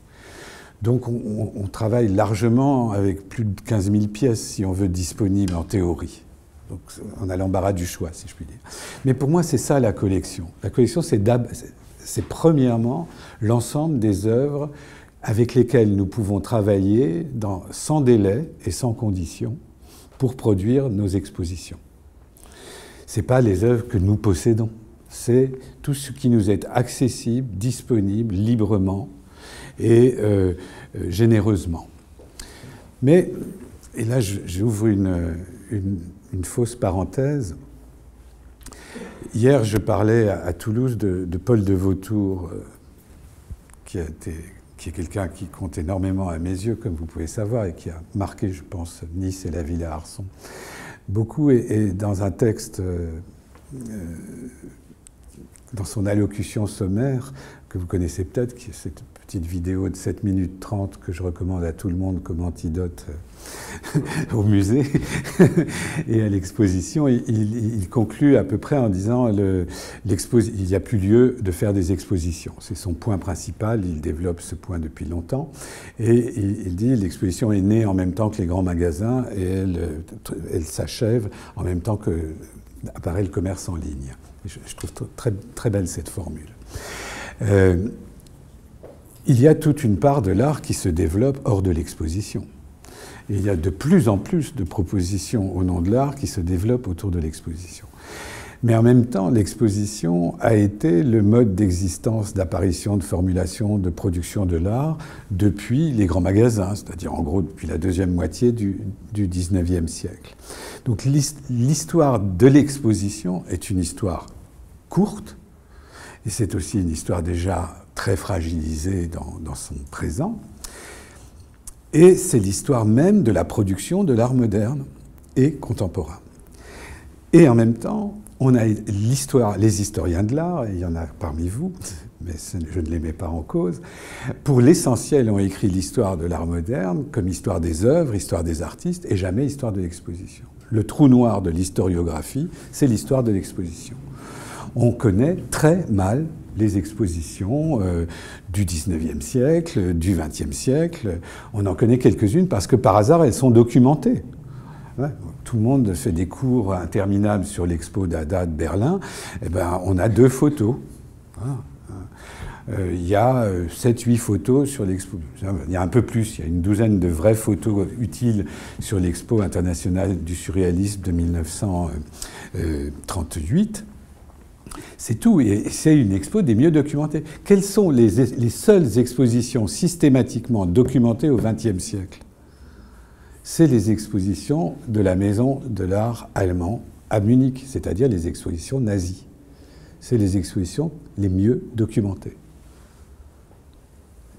Donc on travaille largement avec plus de 15 000 pièces, si on veut, disponibles en théorie. Donc on a l'embarras du choix, si je puis dire. Mais pour moi, c'est ça la collection. La collection, c'est premièrement l'ensemble des œuvres avec lesquelles nous pouvons travailler sans délai et sans condition pour produire nos expositions. Ce n'est pas les œuvres que nous possédons, c'est tout ce qui nous est accessible, disponible, librement et généreusement. Mais, et là j'ouvre une fausse parenthèse, hier je parlais à Toulouse de Paul de Vautour, qui est quelqu'un qui compte énormément à mes yeux, comme vous pouvez savoir, et qui a marqué, je pense, Nice et la ville à Arson. Beaucoup, et dans un texte, dans son allocution sommaire, que vous connaissez peut-être, qui est cette petite vidéo de 7 minutes 30 que je recommande à tout le monde comme antidote au musée et à l'exposition, il conclut à peu près en disant il n'y a plus lieu de faire des expositions. C'est son point principal, il développe ce point depuis longtemps, et il dit l'exposition est née en même temps que les grands magasins et elle s'achève en même temps que apparaît le commerce en ligne. Je trouve très, très belle cette formule. Il y a toute une part de l'art qui se développe hors de l'exposition. Et il y a de plus en plus de propositions au nom de l'art qui se développent autour de l'exposition. Mais en même temps, l'exposition a été le mode d'existence, d'apparition, de formulation, de production de l'art depuis les grands magasins, c'est-à-dire en gros depuis la deuxième moitié du XIXe siècle. Donc l'histoire de l'exposition est une histoire courte, et c'est aussi une histoire déjà très fragilisée dans son présent. Et c'est l'histoire même de la production de l'art moderne et contemporain. Et en même temps, on a les historiens de l'art, et il y en a parmi vous, mais je ne les mets pas en cause, pour l'essentiel ont écrit l'histoire de l'art moderne comme histoire des œuvres, histoire des artistes, et jamais histoire de l'exposition. Le trou noir de l'historiographie, c'est l'histoire de l'exposition. On connaît très mal les expositions du XIXe siècle, du XXe siècle. On en connaît quelques-unes parce que par hasard, elles sont documentées. Ouais. Tout le monde fait des cours interminables sur l'expo d'Ada de Berlin. Eh ben, on a 2 photos. Il y a 7-8 photos sur l'expo. Il y a un peu plus, il y a une douzaine de vraies photos utiles sur l'expo internationale du surréalisme de 1938. C'est tout, et c'est une expo des mieux documentées. Quelles sont les seules expositions systématiquement documentées au XXe siècle? C'est les expositions de la Maison de l'Art allemand à Munich, c'est-à-dire les expositions nazies. C'est les expositions les mieux documentées.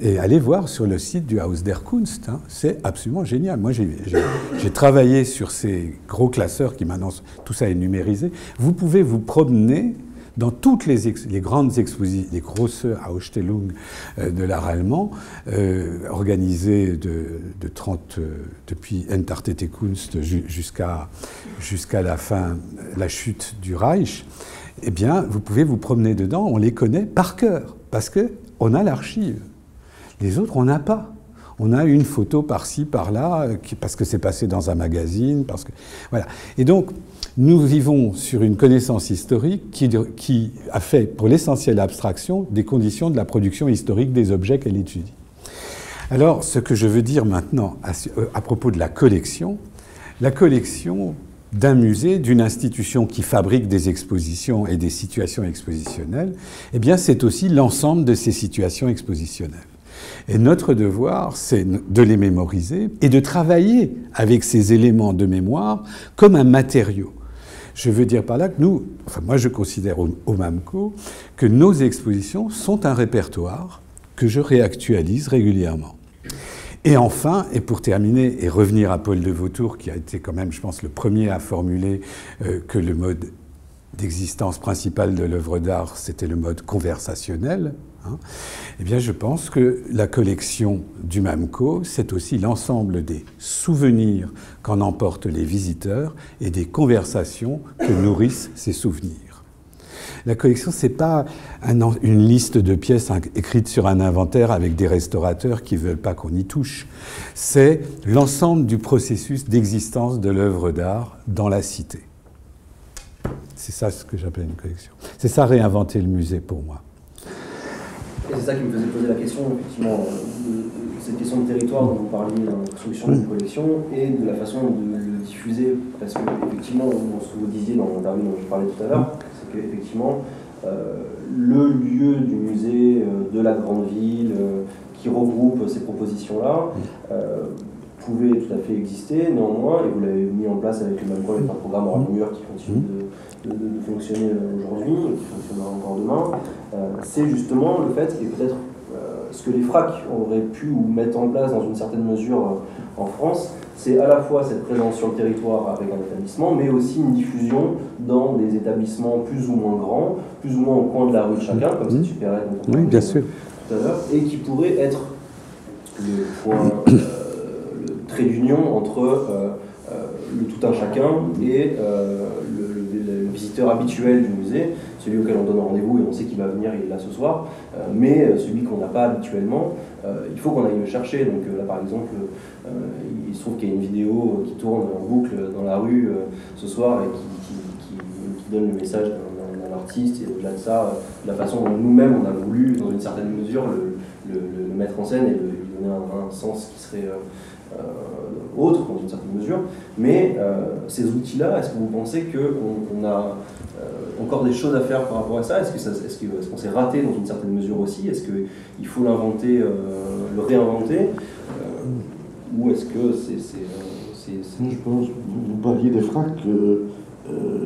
Et allez voir sur le site du Haus der Kunst, hein, c'est absolument génial. Moi, j'ai travaillé sur ces gros classeurs qui maintenant, tout ça est numérisé. Vous pouvez vous promener dans toutes les grandes expositions, les grosses Ausstellungen de l'art allemand, organisées depuis Entartete Kunst jusqu'à la fin, la chute du Reich, eh bien, vous pouvez vous promener dedans, on les connaît par cœur, parce qu'on a l'archive. Les autres, on n'a pas. On a une photo par-ci, par-là, parce que c'est passé dans un magazine, parce que... Voilà. Et donc, nous vivons sur une connaissance historique qui a fait, pour l'essentiel abstraction, des conditions de la production historique des objets qu'elle étudie. Alors, ce que je veux dire maintenant à propos de la collection d'un musée, d'une institution qui fabrique des expositions et des situations expositionnelles, eh bien, c'est aussi l'ensemble de ces situations expositionnelles. Et notre devoir, c'est de les mémoriser et de travailler avec ces éléments de mémoire comme un matériau. Je veux dire par là que nous, enfin moi je considère au MAMCO que nos expositions sont un répertoire que je réactualise régulièrement. Et enfin, et pour terminer et revenir à Paul de Vautour, qui a été quand même, je pense, le premier à formuler que le mode d'existence principal de l'œuvre d'art, c'était le mode conversationnel, hein, eh bien je pense que la collection du MAMCO, c'est aussi l'ensemble des souvenirs qu'en emportent les visiteurs et des conversations que nourrissent ces souvenirs. La collection, ce n'est pas une liste de pièces écrites sur un inventaire avec des restaurateurs qui ne veulent pas qu'on y touche. C'est l'ensemble du processus d'existence de l'œuvre d'art dans la cité. C'est ça ce que j'appelle une collection. C'est ça réinventer le musée pour moi. Et c'est ça qui me faisait poser la question, effectivement, de cette question de territoire dont vous parliez dans la construction d'une collection et de la façon de le diffuser. Parce que, effectivement, ce que vous disiez dans l'interview dont je parlais tout à l'heure, c'est qu'effectivement, le lieu du musée de la grande ville qui regroupe ces propositions-là pouvait tout à fait exister. Néanmoins, et vous l'avez mis en place avec le Malcolm, avec un programme Oral Mur qui continue de fonctionner aujourd'hui, et qui fonctionnera encore demain, c'est justement le fait, et peut-être ce que les FRAC auraient pu ou mettre en place dans une certaine mesure en France, c'est à la fois cette présence sur le territoire avec un établissement, mais aussi une diffusion dans des établissements plus ou moins grands, plus ou moins au coin de la rue de chacun, comme cette supérette dont on parlait tout à l'heure, et qui pourrait être le point, le trait d'union entre le tout un chacun et le visiteur habituel du musée, celui auquel on donne rendez-vous et on sait qu'il va venir, il est là ce soir, mais celui qu'on n'a pas habituellement, il faut qu'on aille le chercher. Donc là par exemple, il se trouve qu'il y a une vidéo qui tourne en boucle dans la rue ce soir et qui donne le message d'un artiste, et au-delà de ça, la façon dont nous-mêmes on a voulu, dans une certaine mesure, le mettre en scène et lui donner un sens qui serait autre dans une certaine mesure. Mais ces outils-là, est-ce que vous pensez qu'on a encore des choses à faire par rapport à ça? Est-ce qu'on s'est raté dans une certaine mesure aussi? Est-ce qu'il faut l'inventer, le réinventer, ou est-ce que Je pense, vous parliez des FRAC,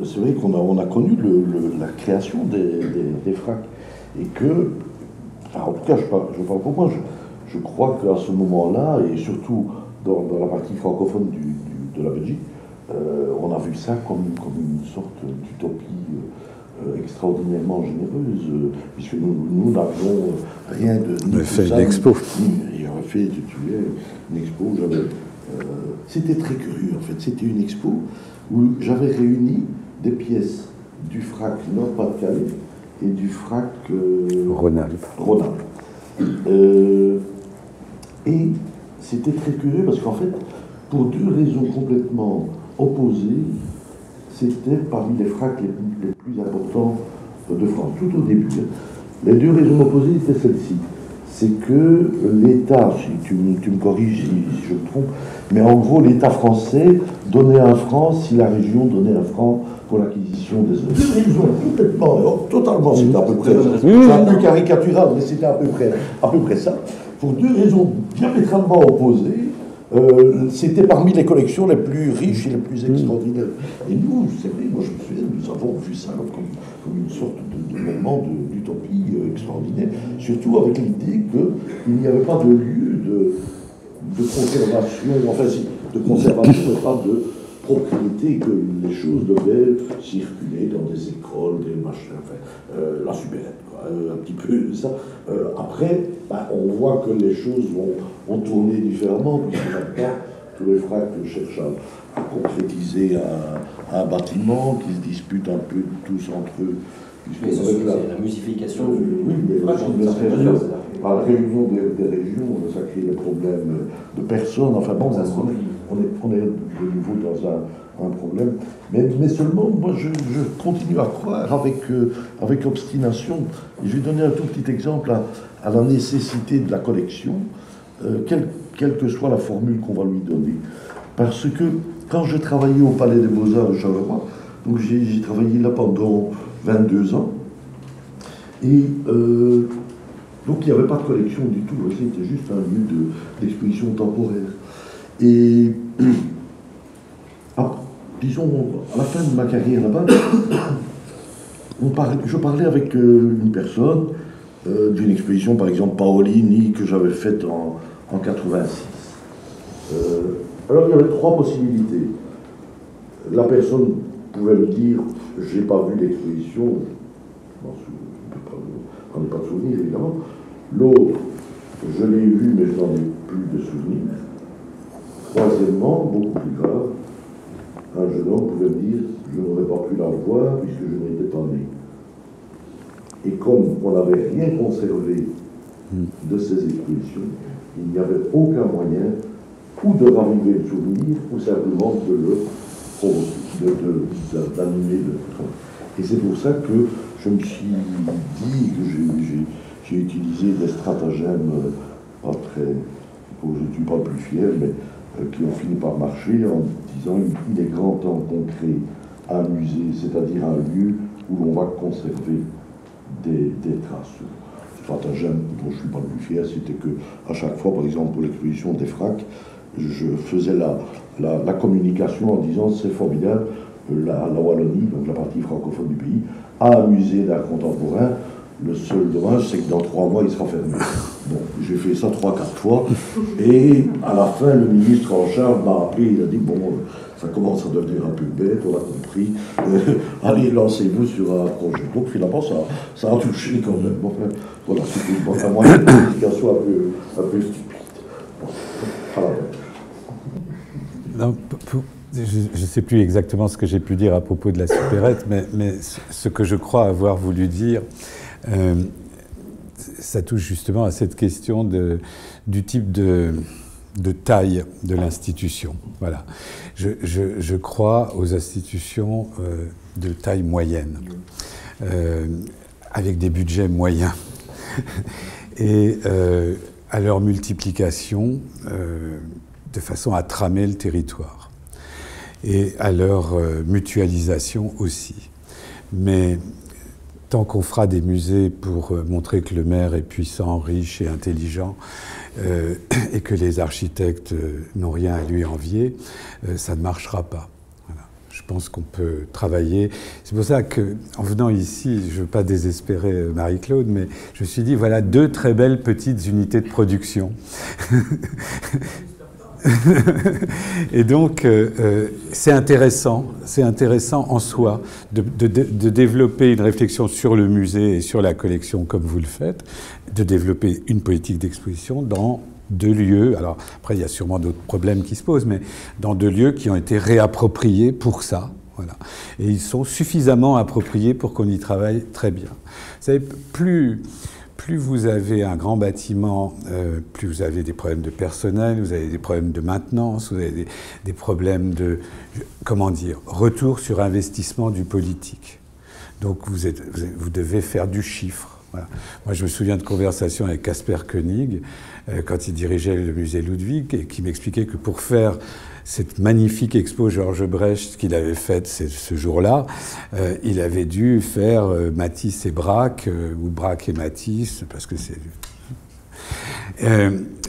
c'est vrai qu'on a connu la création des FRAC, et que, enfin, en tout cas je parle pour moi, je crois qu'à ce moment-là, et surtout dans la partie francophone de la Belgique, on a vu ça comme une sorte d'utopie extraordinairement généreuse, puisque nous n'avions rien de... On avait fait une expo. On a fait une expo, c'était très curieux en fait, c'était une expo où j'avais réuni des pièces du FRAC Nord-Pas-de-Calais et du FRAC Rhône-Alpes. Et c'était très curieux parce qu'en fait, pour deux raisons complètement opposées, c'était parmi les FRAC les plus importants de France, tout au début. Les deux raisons opposées étaient celles-ci. C'est que l'État, si tu me corriges si je me trompe, mais en gros, l'État français donnait 1 franc si la région donnait 1 franc pour l'acquisition des œuvres. Ils ont totalement, c'était à peu près, c'est un peu caricatural, mais c'était à peu près ça. Pour deux raisons diamétralement opposées, c'était parmi les collections les plus riches et les plus extraordinaires. Et nous, c'est vrai, moi je me souviens, nous avons vu ça comme une sorte de moment d'utopie extraordinaire, surtout avec l'idée qu'il n'y avait pas de lieu de conservation, enfin si, de conservation, mais pas de propriété, que les choses devaient circuler dans des écoles, des machins, enfin, la supérette, quoi, un petit peu ça. Après, on voit que les choses vont tourner différemment, puisque maintenant, tous les FRAC cherchent à concrétiser un bâtiment, qui se disputent un peu tous entre eux. Mais c'est la musification oui, mais par la réunion des régions, ça crée des problèmes de personnes. Enfin bon, on est de nouveau dans un problème. Mais seulement, moi, je continue à croire avec obstination. Et je vais donner un tout petit exemple à la nécessité de la collection, quelle que soit la formule qu'on va lui donner. Parce que quand je travaillais au Palais des Beaux-Arts de Charleroi, donc j'ai travaillé là pendant 22 ans, et donc il n'y avait pas de collection du tout, c'était juste un lieu d'exposition temporaire. Et disons, à la fin de ma carrière là-bas, je parlais avec une personne d'une exposition, par exemple Paolini, que j'avais faite en 86. Alors il y avait 3 possibilités. La personne pouvait me dire, j'ai pas vu l'exposition, je n'en ai pas de souvenir évidemment. L'autre, je l'ai vu mais je n'en ai plus de souvenir. Troisièmement, beaucoup plus grave, un jeune homme pouvait me dire, je n'aurais pas pu la voir puisque je n'étais pas né. Et comme on n'avait rien conservé de ces expositions, il n'y avait aucun moyen ou de raviver le souvenir ou simplement de le provoquer. d'animer. Et c'est pour ça que je me suis dit que j'ai utilisé des stratagèmes pas très, dont je ne suis pas plus fier, mais qui ont fini par marcher en disant il est grand temps qu'on crée un musée, c'est-à-dire un lieu où l'on va conserver des traces. Le stratagème dont je ne suis pas le plus fier, c'était que à chaque fois, par exemple pour l'exposition des FRAC, je faisais la communication en disant c'est formidable, la Wallonie, donc la partie francophone du pays, a un musée d'art contemporain. Le seul dommage, c'est que dans 3 mois, il sera fermé. Bon, j'ai fait ça 3-4 fois, et à la fin, le ministre en charge m'a appelé, il a dit, bon, ça commence à devenir un peu bête, on a compris, allez, lancez-vous sur un projet. Donc finalement, ça a touché quand même. Bon, voilà, c'était à moi une communication un peu stupide. Bon, voilà. Non, je ne sais plus exactement ce que j'ai pu dire à propos de la supérette, mais ce que je crois avoir voulu dire, ça touche justement à cette question du type de taille de l'institution. Voilà. Je crois aux institutions de taille moyenne, avec des budgets moyens, et à leur multiplication de façon à tramer le territoire, et à leur mutualisation aussi. Mais tant qu'on fera des musées pour montrer que le maire est puissant, riche et intelligent, et que les architectes n'ont rien à lui envier, ça ne marchera pas. Voilà. Je pense qu'on peut travailler. C'est pour ça qu'en venant ici, je ne veux pas désespérer Marie-Claude, mais je me suis dit, voilà 2 très belles petites unités de production. Et donc, c'est intéressant en soi de développer une réflexion sur le musée et sur la collection comme vous le faites, de développer une politique d'exposition dans 2 lieux. Alors après, il y a sûrement d'autres problèmes qui se posent, mais dans 2 lieux qui ont été réappropriés pour ça. Voilà. Et ils sont suffisamment appropriés pour qu'on y travaille très bien. Vous savez, plus vous avez un grand bâtiment, plus vous avez des problèmes de personnel, vous avez des problèmes de maintenance, vous avez des problèmes de, comment dire, retour sur investissement du politique. Donc vous devez faire du chiffre. Voilà. Moi, je me souviens de conversations avec Casper Koenig, quand il dirigeait le musée Ludwig, et qui m'expliquait que pour faire cette magnifique expo Georges Brecht qu'il avait faite ce jour-là, il avait dû faire Matisse et Braque, ou Braque et Matisse,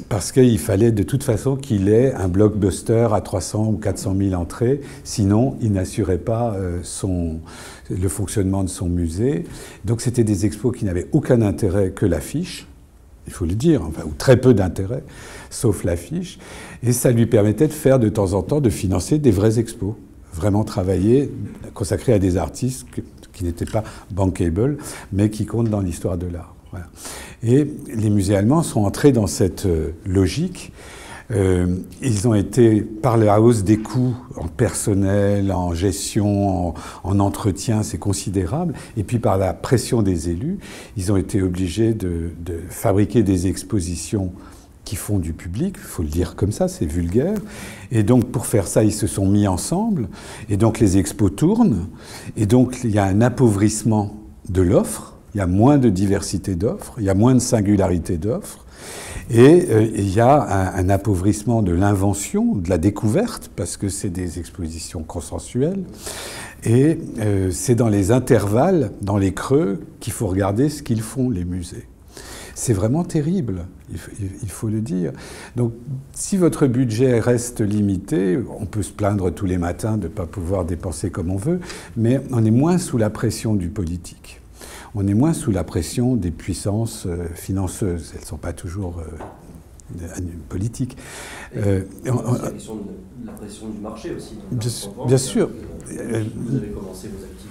parce qu'il fallait de toute façon qu'il ait un blockbuster à 300 ou 400 000 entrées, sinon il n'assurait pas le fonctionnement de son musée. Donc c'était des expos qui n'avaient aucun intérêt que l'affiche, il faut le dire, enfin, ou très peu d'intérêt, sauf l'affiche, et ça lui permettait de faire de temps en temps, de financer des vrais expos, vraiment travailler, consacrés à des artistes qui n'étaient pas bankable, mais qui comptent dans l'histoire de l'art. Voilà. Et les musées allemands sont entrés dans cette logique. Ils ont été, par la hausse des coûts en personnel, en gestion, en entretien, c'est considérable, et puis par la pression des élus, ils ont été obligés de fabriquer des expositions qui font du public, il faut le dire comme ça, c'est vulgaire. Et donc pour faire ça, ils se sont mis ensemble, et donc les expos tournent, et donc il y a un appauvrissement de l'offre, il y a moins de diversité d'offres, il y a moins de singularité d'offres, et il y a un appauvrissement de l'invention, de la découverte, parce que c'est des expositions consensuelles, et c'est dans les intervalles, dans les creux, qu'il faut regarder ce qu'ils font, les musées. C'est vraiment terrible, il faut le dire. Donc, si votre budget reste limité, on peut se plaindre tous les matins de ne pas pouvoir dépenser comme on veut, mais on est moins sous la pression du politique. On est moins sous la pression des puissances financeuses. Elles ne sont pas toujours politiques. La question de la pression du marché aussi. Bien sûr. Vous avez commencé vos activités.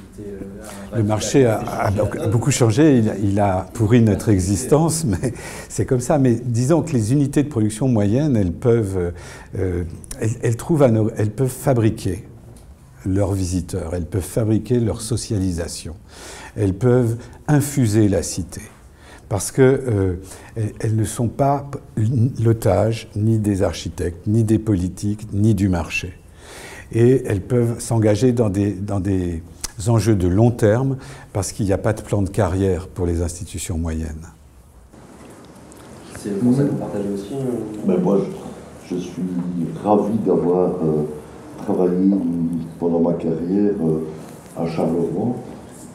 Le marché a beaucoup changé, il a pourri notre existence, mais c'est comme ça. Mais disons que les unités de production moyennes, elles peuvent fabriquer leurs visiteurs, elles peuvent fabriquer leur socialisation, elles peuvent infuser la cité, parce qu'elles ne sont pas l'otage ni des architectes, ni des politiques, ni du marché. et elles peuvent s'engager dans des enjeux de long terme parce qu'il n'y a pas de plan de carrière pour les institutions moyennes. C'est pour ça que vous partagez aussi Ben moi, je suis ravi d'avoir travaillé pendant ma carrière à Charleroi.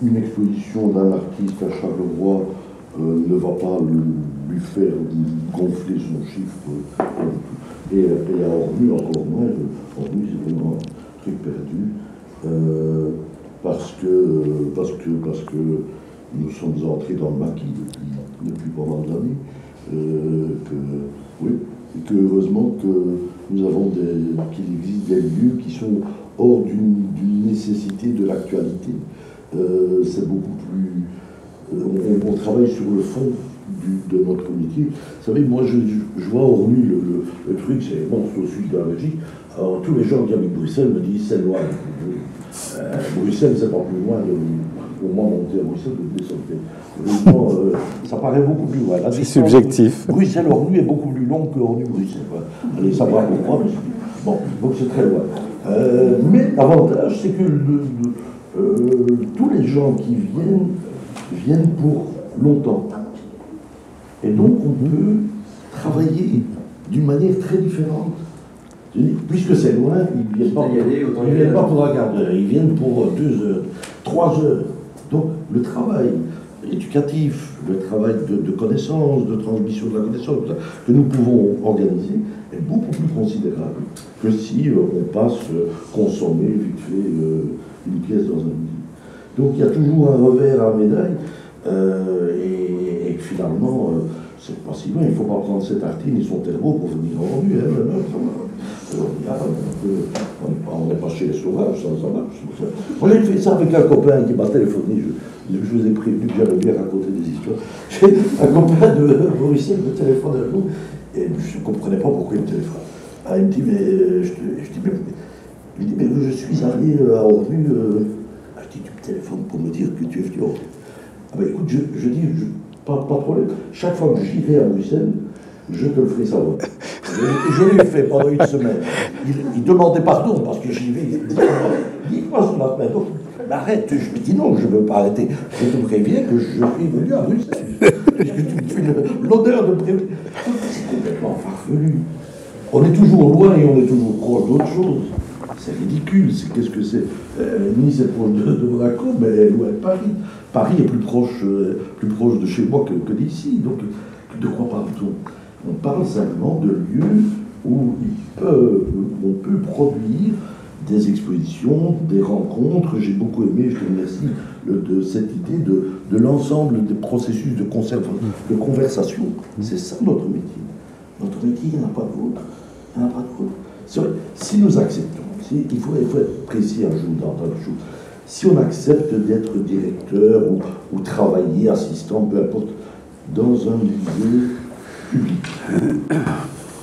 Une exposition d'un artiste à Charleroi ne va pas lui faire gonfler son chiffre. Et à Ornu, encore moins. Ornu, c'est vraiment un truc perdu. Parce que nous sommes entrés dans le maquis depuis pas mal d'années. Que heureusement que nous avons qu'il existe des lieux qui sont hors d'une nécessité de l'actualité. C'est beaucoup plus... on travaille sur le fond de notre métier. Vous savez, moi je vois Ornu, le truc, c'est bon, c'est au sud de la Belgique. Alors tous les gens qui habitent Bruxelles me disent c'est loin. Bruxelles, c'est pas plus loin pour moi monter à Bruxelles que de descendre. Ça paraît beaucoup plus loin. C'est subjectif. Bruxelles-Ornu est beaucoup plus long que Ornu-Bruxelles. Allez savoir pourquoi. Bon, donc c'est très loin. Mais l'avantage, c'est que tous les gens qui viennent pour longtemps. Et donc on peut travailler d'une manière très différente. Puisque c'est loin, ils ne viennent pas pour un quart d'heure, ils viennent pour 2 heures, 3 heures. Donc le travail éducatif, le travail de connaissance, de transmission de la connaissance, que nous pouvons organiser, est beaucoup plus considérable que si on passe consommer vite fait une pièce dans un musée. Donc il y a toujours un revers à la médaille, et finalement, c'est pas si loin, il ne faut pas prendre cette tartine et son terreau pour venir en Ornu. On n'est pas chez les sauvages, ça marche. Moi j'ai fait ça avec un copain qui m'a téléphoné, je vous ai prévenu que j'allais bien raconter des histoires. J'ai un copain de Bruxelles me téléphone à nous, et je ne comprenais pas pourquoi il me téléphone. Ah, il me dit, mais je suis allé à Ornu. Je dis, tu me téléphones pour me dire que tu es venu à Ornu. Ah ben écoute, je dis, pas de problème. Chaque fois que j'irai à Bruxelles, je te le ferai savoir. Je l'ai fait pendant une semaine. Il demandait pardon parce que j'y vais. Dis-moi sur la semaine. Donc, arrête. Je lui dis non, je ne veux pas arrêter. Je te préviens que je suis venu à Bruxelles. Puisque tu me fais l'honneur de prévenir. C'est complètement farfelu. On est toujours loin et on est toujours proche d'autre chose. C'est ridicule. Qu'est-ce que c'est Nice est proche de Monaco, mais elle est loin de Paris. Paris est plus proche de chez moi que d'ici. Donc, de quoi parle-t-on? On parle simplement de lieux où on peut produire des expositions, des rencontres. J'ai beaucoup aimé, je te remercie, de cette idée de l'ensemble des processus de conversation. C'est ça notre métier. Notre métier, il n'y en a pas d'autre. Il n'y en a pas d'autre. Si nous acceptons, il faut être précis un jour dans une chose. Si on accepte d'être directeur ou travailler, assistant, peu importe, dans un musée public,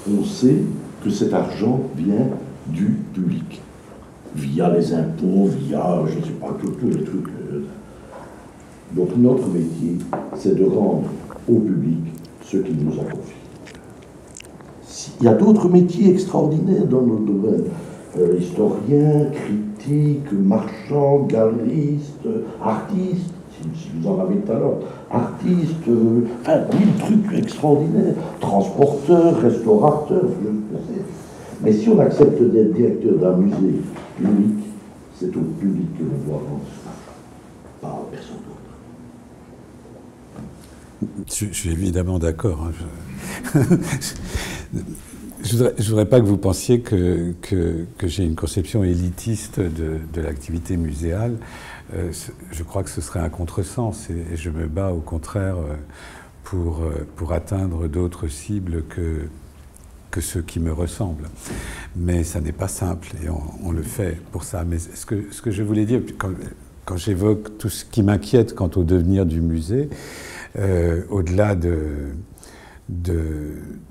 on sait que cet argent vient du public, via les impôts, via, je ne sais pas, tous les trucs. Donc notre métier, c'est de rendre au public ce qu'il nous a confié. Il y a d'autres métiers extraordinaires dans notre domaine. Historien, critique, marchand, galeriste, artiste, si vous en avez le talent, artiste, enfin, 1000 trucs extraordinaires, transporteur, restaurateur, je ne sais. Mais si on accepte d'être directeur d'un musée public, c'est au public que l'on doit rendre ça, pas à personne d'autre. Je suis évidemment d'accord. Hein. Je ne voudrais pas que vous pensiez que j'ai une conception élitiste de l'activité muséale. Je crois que ce serait un contresens et je me bats au contraire pour atteindre d'autres cibles que ceux qui me ressemblent. Mais ça n'est pas simple et on le fait pour ça. Mais ce que je voulais dire, quand j'évoque tout ce qui m'inquiète quant au devenir du musée, au-delà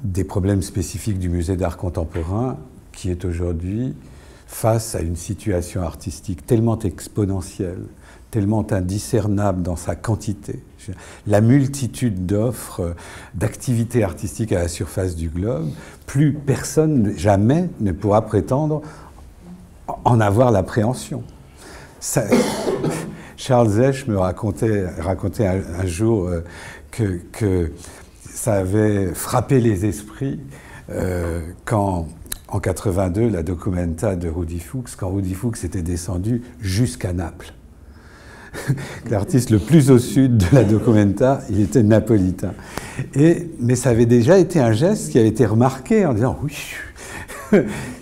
des problèmes spécifiques du musée d'art contemporain, qui est aujourd'hui face à une situation artistique tellement exponentielle, tellement indiscernable dans sa quantité. La multitude d'offres, d'activités artistiques à la surface du globe, plus personne, jamais, ne pourra prétendre en avoir l'appréhension. Charles Zech me racontait un jour que ça avait frappé les esprits quand, en 82, la documenta de Rudi Fuchs, quand Rudi Fuchs était descendu jusqu'à Naples. L'artiste le plus au sud de la documenta, il était napolitain. Mais ça avait déjà été un geste qui avait été remarqué en disant oui,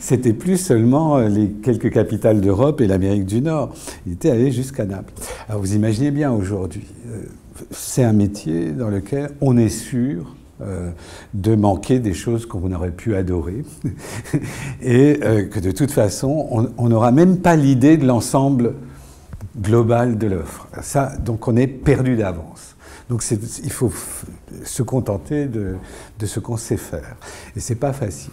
c'était plus seulement les quelques capitales d'Europe et l'Amérique du Nord. Il était allé jusqu'à Naples. Alors vous imaginez bien aujourd'hui, c'est un métier dans lequel on est sûr de manquer des choses qu'on aurait pu adorer et que de toute façon, on n'aura même pas l'idée de l'ensemble global de l'œuvre. Ça, donc on est perdu d'avance. Donc il faut se contenter de ce qu'on sait faire. Et c'est pas facile.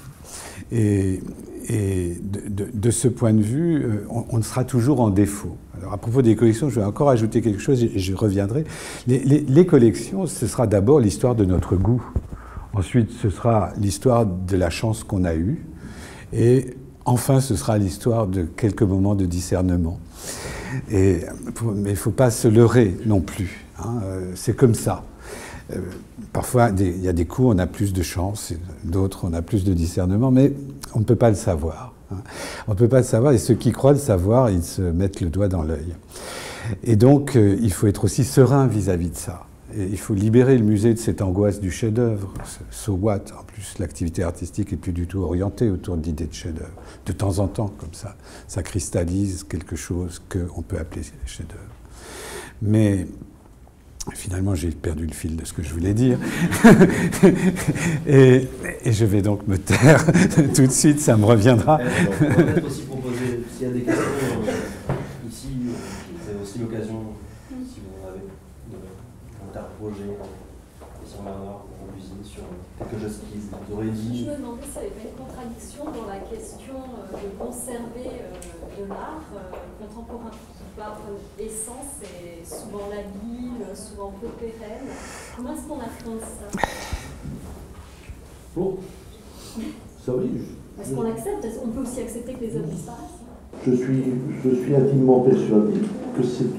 Et de ce point de vue, on sera toujours en défaut. Alors à propos des collections, je vais encore ajouter quelque chose et je reviendrai. Les collections, ce sera d'abord l'histoire de notre goût. Ensuite, ce sera l'histoire de la chance qu'on a eue. Et enfin, ce sera l'histoire de quelques moments de discernement. Mais il ne faut pas se leurrer non plus. Hein, c'est comme ça. Parfois, il y a des coups, on a plus de chance, d'autres, on a plus de discernement, mais on ne peut pas le savoir. Hein. On ne peut pas le savoir, et ceux qui croient le savoir, ils se mettent le doigt dans l'œil. Et donc, il faut être aussi serein vis-à-vis de ça. Et il faut libérer le musée de cette angoisse du chef-d'œuvre. So what? En plus, l'activité artistique n'est plus du tout orientée autour d'idées de chef-d'œuvre. De temps en temps, comme ça cristallise quelque chose qu'on peut appeler chef-d'œuvre. Mais finalement, j'ai perdu le fil de ce que je voulais dire. et je vais donc me taire tout de suite, ça me reviendra. On va peut-être aussi proposer, s'il y a des questions ici, c'est aussi l'occasion, si vous en avez, d'interroger sur Bernard ou Lucie sur quelque chose qu'ils auraient dit. Je me demandais s'il n'y avait pas une contradiction dans la question de conserver de l'art contemporain. L'art essence est souvent labile, souvent peu pérenne. Comment est-ce qu'on affronte ça? Bon, ça oui. Est-ce qu'on accepte? On peut aussi accepter que les œuvres disparaissent? Je suis intimement persuadé que c'est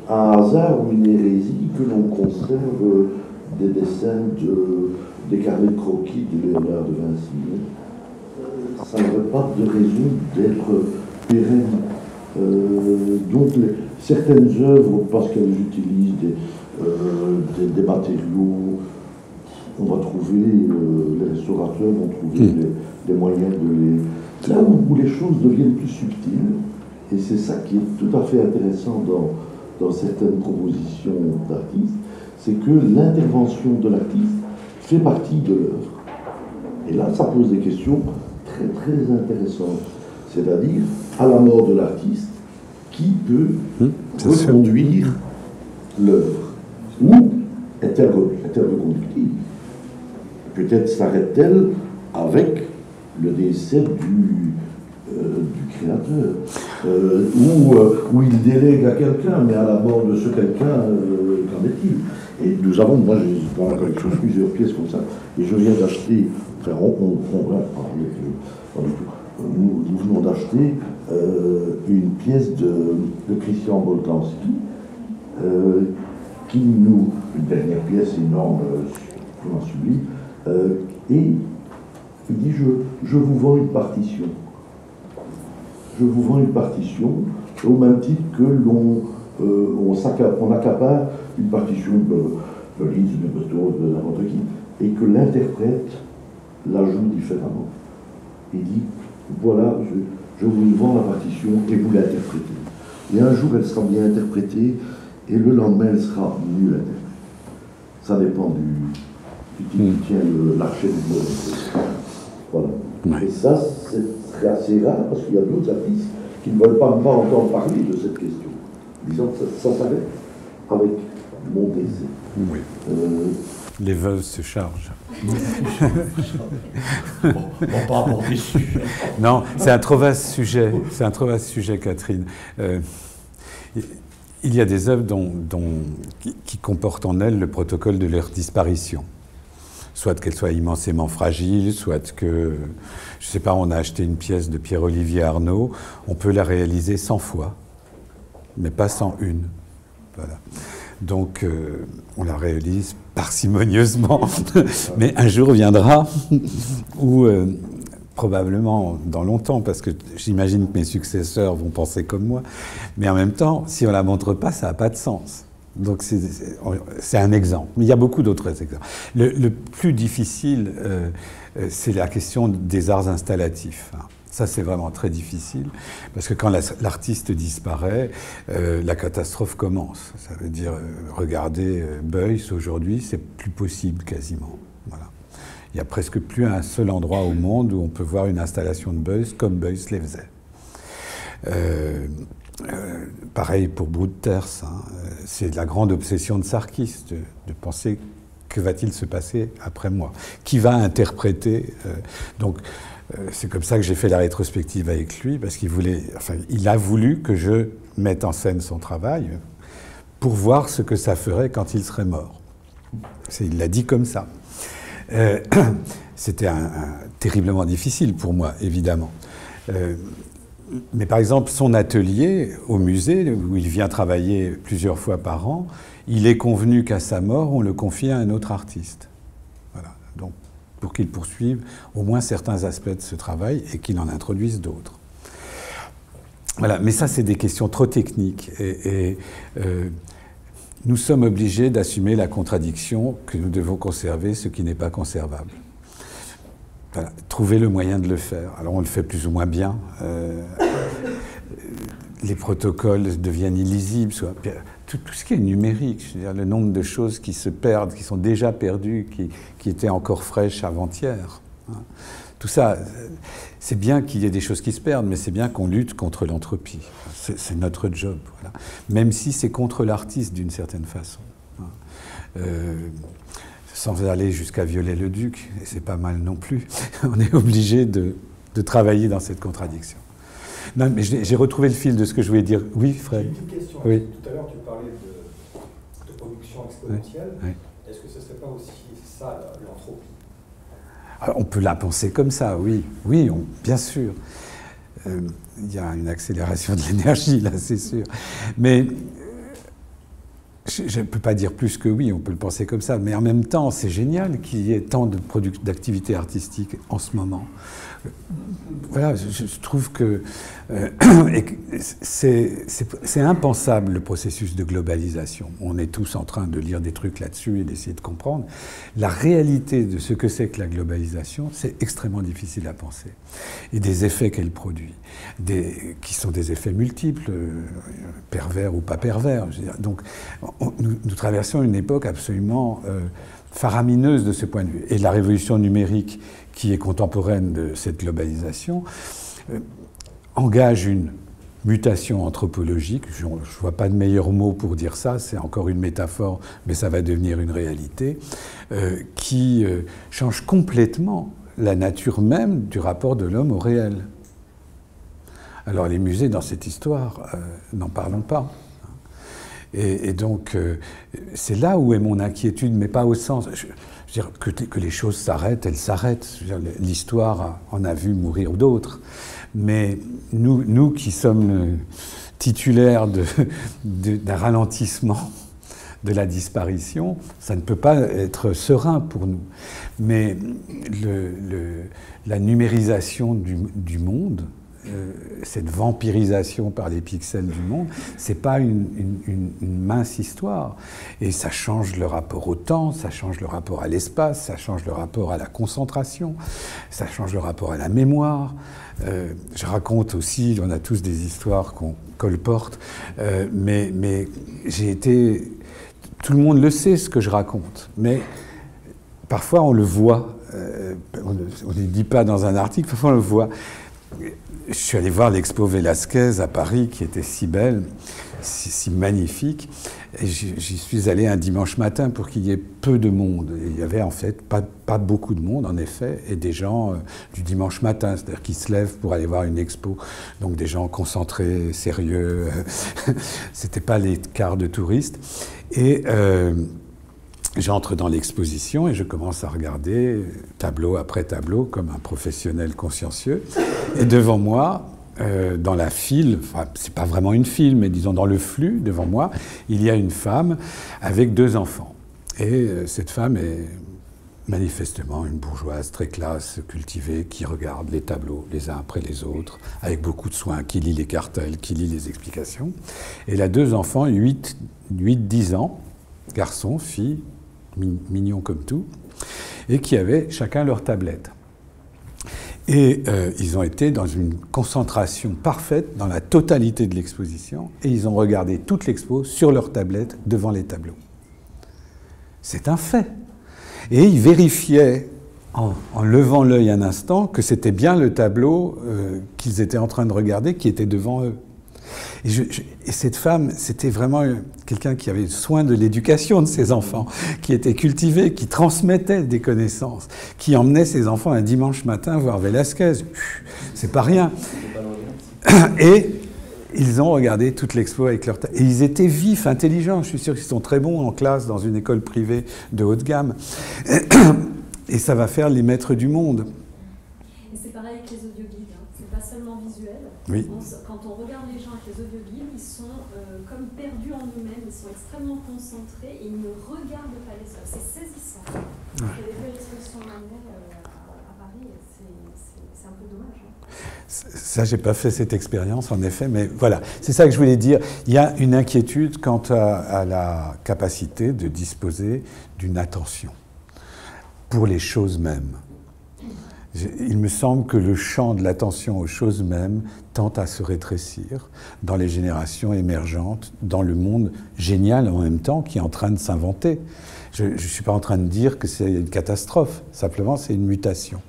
un hasard ou une hérésie que l'on conserve des dessins des carnets de croquis de Léonard de Vinci. Ça n'aurait pas de raison d'être pérenne. Donc certaines œuvres, parce qu'elles utilisent des matériaux, on va trouver, les restaurateurs vont trouver des moyens de les... Là où les choses deviennent plus subtiles, et c'est ça qui est tout à fait intéressant dans certaines propositions d'artistes, c'est que l'intervention de l'artiste fait partie de l'œuvre. Et là, ça pose des questions très très intéressantes. C'est-à-dire, à la mort de l'artiste, qui peut reconduire l'œuvre? Ou est-elle reconductive? Peut-être s'arrête-t-elle avec le décès du créateur, ou il délègue à quelqu'un, mais à la mort de ce quelqu'un, qu'en est-il? Et nous avons, moi j'ai dans la collection plusieurs pièces comme ça, et je viens d'acheter, enfin on va parler, pas du tout. Nous venons d'acheter une pièce de Christian Boltanski, une dernière pièce énorme, vraiment sublime, et il dit je vous vends une partition. Je vous vends une partition, au même titre que on accapare une partition de Liszt, de Beethoven, de n'importe qui, et que l'interprète la joue différemment. Il dit voilà, je vous vends la partition et vous l'interprétez. Et un jour, elle sera bien interprétée et le lendemain, elle sera mieux interprétée. Ça dépend du type qui tient l'archet du mot. Voilà. Ouais. Et ça, c'est assez rare parce qu'il y a d'autres artistes qui ne veulent pas entendre parler de cette question. Disons que ça s'arrête avec mon décès. Oui. Les veuves se chargent. Bon, pas aborder ce sujet. Non, c'est un trop vaste sujet. C'est un trop vaste sujet, Catherine. Il y a des œuvres qui comportent en elles le protocole de leur disparition. soit qu'elle soit immensément fragile, soit que, je ne sais pas, on a acheté une pièce de Pierre-Olivier Arnaud, on peut la réaliser 100 fois, mais pas 101. Voilà. Donc, on la réalise parcimonieusement, mais un jour viendra où, probablement dans longtemps, parce que j'imagine que mes successeurs vont penser comme moi, mais en même temps, si on ne la montre pas, ça n'a pas de sens. Donc, c'est un exemple. Mais il y a beaucoup d'autres exemples. Le plus difficile, c'est la question des arts installatifs. Ça, c'est vraiment très difficile, parce que quand l'artiste disparaît, la catastrophe commence. Ça veut dire, regardez Beuys aujourd'hui, c'est plus possible quasiment. Voilà. Il n'y a presque plus un seul endroit au monde où on peut voir une installation de Beuys comme Beuys les faisait. Pareil pour Broodters, hein. C'est la grande obsession de Sarkis, de penser que va-t-il se passer après moi, qui va interpréter. Donc, c'est comme ça que j'ai fait la rétrospective avec lui, parce il a voulu que je mette en scène son travail pour voir ce que ça ferait quand il serait mort. Il l'a dit comme ça. C'était terriblement difficile pour moi, évidemment. Mais par exemple, son atelier au musée, où il vient travailler plusieurs fois par an, il est convenu qu'à sa mort, on le confie à un autre artiste. Voilà. Donc, pour qu'il poursuive au moins certains aspects de ce travail et qu'il en introduise d'autres. Voilà. Mais ça, c'est des questions trop techniques. Nous sommes obligés d'assumer la contradiction que nous devons conserver ce qui n'est pas conservable. Voilà. Trouver le moyen de le faire. Alors on le fait plus ou moins bien. Les protocoles deviennent illisibles. Tout ce qui est numérique, je veux dire, le nombre de choses qui se perdent, qui sont déjà perdues, qui étaient encore fraîches avant-hier. Tout ça, c'est bien qu'il y ait des choses qui se perdent, mais c'est bien qu'on lutte contre l'entropie. C'est notre job. Voilà. Même si c'est contre l'artiste d'une certaine façon. Sans aller jusqu'à violer le duc, et c'est pas mal non plus, on est obligé de travailler dans cette contradiction. Non, mais j'ai retrouvé le fil de ce que je voulais dire. Oui, Fred. J'ai une petite question. Oui. Tout à l'heure, tu parlais de production exponentielle. Oui. Est-ce que ce ne serait pas aussi ça, l'entropie? Alors, on peut la penser comme ça, oui. Oui, bien sûr. Il y a une accélération de l'énergie, là, c'est sûr. Mais je ne peux pas dire plus que oui, on peut le penser comme ça. Mais en même temps, c'est génial qu'il y ait tant d'activités artistiques en ce moment. Voilà, je trouve que c'est impensable, le processus de globalisation. On est tous en train de lire des trucs là-dessus et d'essayer de comprendre. La réalité de ce que c'est que la globalisation, c'est extrêmement difficile à penser. Et des effets qu'elle produit, qui sont des effets multiples, pervers ou pas pervers. Je veux dire. Donc, nous traversons une époque absolument faramineuse de ce point de vue. Et la révolution numérique, qui est contemporaine de cette globalisation, engage une mutation anthropologique. Je ne vois pas de meilleur mot pour dire ça, c'est encore une métaphore, mais ça va devenir une réalité, qui change complètement la nature même du rapport de l'homme au réel. Alors les musées, dans cette histoire, n'en parlons pas. Et donc, c'est là où est mon inquiétude, mais pas au sens... Je veux dire, que les choses s'arrêtent, elles s'arrêtent. L'histoire en a vu mourir d'autres. Mais nous qui sommes titulaires d'un ralentissement de la disparition, ça ne peut pas être serein pour nous. Mais la numérisation du monde, cette vampirisation par les pixels du monde, c'est pas une mince histoire. Et ça change le rapport au temps, ça change le rapport à l'espace, ça change le rapport à la concentration, ça change le rapport à la mémoire. Je raconte aussi, on a tous des histoires qu'on colporte, mais j'ai été... Tout le monde le sait, ce que je raconte, mais parfois on le voit. On ne le dit pas dans un article, parfois on le voit. Je suis allé voir l'expo Velázquez à Paris, qui était si belle, si magnifique. Et j'y suis allé un dimanche matin pour qu'il y ait peu de monde. Et il y avait en fait pas beaucoup de monde, en effet, et des gens du dimanche matin, c'est-à-dire qui se lèvent pour aller voir une expo. Donc des gens concentrés, sérieux. C'était pas les quarts de touristes. Et j'entre dans l'exposition et je commence à regarder tableau après tableau comme un professionnel consciencieux. Et devant moi, dans la file, enfin, c'est pas vraiment une file, mais disons dans le flux, devant moi, il y a une femme avec 2 enfants. Et cette femme est manifestement une bourgeoise très classe, cultivée, qui regarde les tableaux les uns après les autres, avec beaucoup de soin, qui lit les cartels, qui lit les explications. Et elle a 2 enfants, 8-10 ans, garçons, filles, mignons comme tout, et qui avaient chacun leur tablette. Et ils ont été dans une concentration parfaite dans la totalité de l'exposition, et ils ont regardé toute l'expo sur leur tablette devant les tableaux. C'est un fait. Et ils vérifiaient, en levant l'œil un instant, que c'était bien le tableau qu'ils étaient en train de regarder qui était devant eux. Et cette femme, c'était vraiment quelqu'un qui avait soin de l'éducation de ses enfants, qui était cultivé, qui transmettait des connaissances, qui emmenait ses enfants un dimanche matin voir Velázquez. C'est pas rien. Et ils ont regardé toute l'expo avec leur... Et ils étaient vifs, intelligents. Je suis sûr qu'ils sont très bons en classe dans une école privée de haut de gamme. Et ça va faire les maîtres du monde. Et c'est pareil avec les audioguides. Hein. C'est pas seulement visuel. Oui. Quand on regarde les gens avec les audioguides, ils sont comme perdus en eux-mêmes. Ils sont extrêmement concentrés et ils ne regardent pas les œuvres. C'est saisissant. Ouais. J'ai vu l'exposition manuelle à Paris. C'est un peu dommage. Hein. Ça, j'ai pas fait cette expérience, en effet, mais voilà, c'est ça que je voulais dire. Il y a une inquiétude quant à la capacité de disposer d'une attention pour les choses mêmes. Il me semble que le champ de l'attention aux choses mêmes tend à se rétrécir dans les générations émergentes, dans le monde génial en même temps qui est en train de s'inventer. Je ne suis pas en train de dire que c'est une catastrophe, simplement c'est une mutation.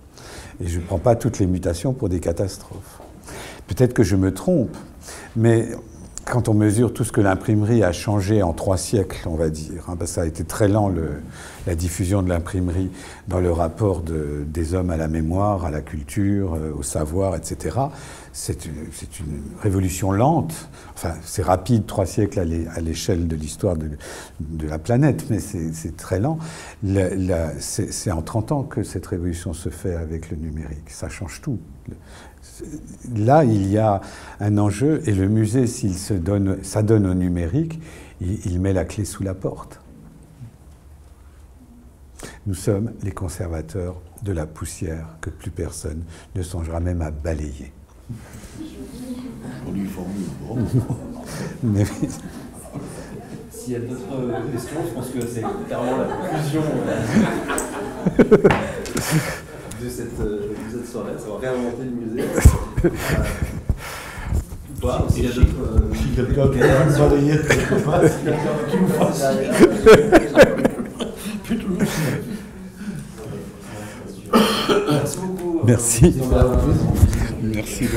Et je ne prends pas toutes les mutations pour des catastrophes. Peut-être que je me trompe, mais quand on mesure tout ce que l'imprimerie a changé en 3 siècles, on va dire, hein, parce que ça a été très lent la diffusion de l'imprimerie dans le rapport des hommes à la mémoire, à la culture, au savoir, etc. C'est une révolution lente. Enfin, c'est rapide, 3 siècles à l'échelle de l'histoire de la planète, mais c'est très lent. C'est en 30 ans que cette révolution se fait avec le numérique. Ça change tout. Là, il y a un enjeu, et le musée, s'il s'adonne au numérique, il met la clé sous la porte. Nous sommes les conservateurs de la poussière que plus personne ne songera même à balayer. Mais... S'il y a d'autres questions, je pense que c'est clairement la conclusion de cette soirée. Ça va réinventer le musée. Ou pas, s'il y a d'autres... Si quelqu'un qui a une balayette quelque part, qui nous fasse... Merci beaucoup. Merci. Merci.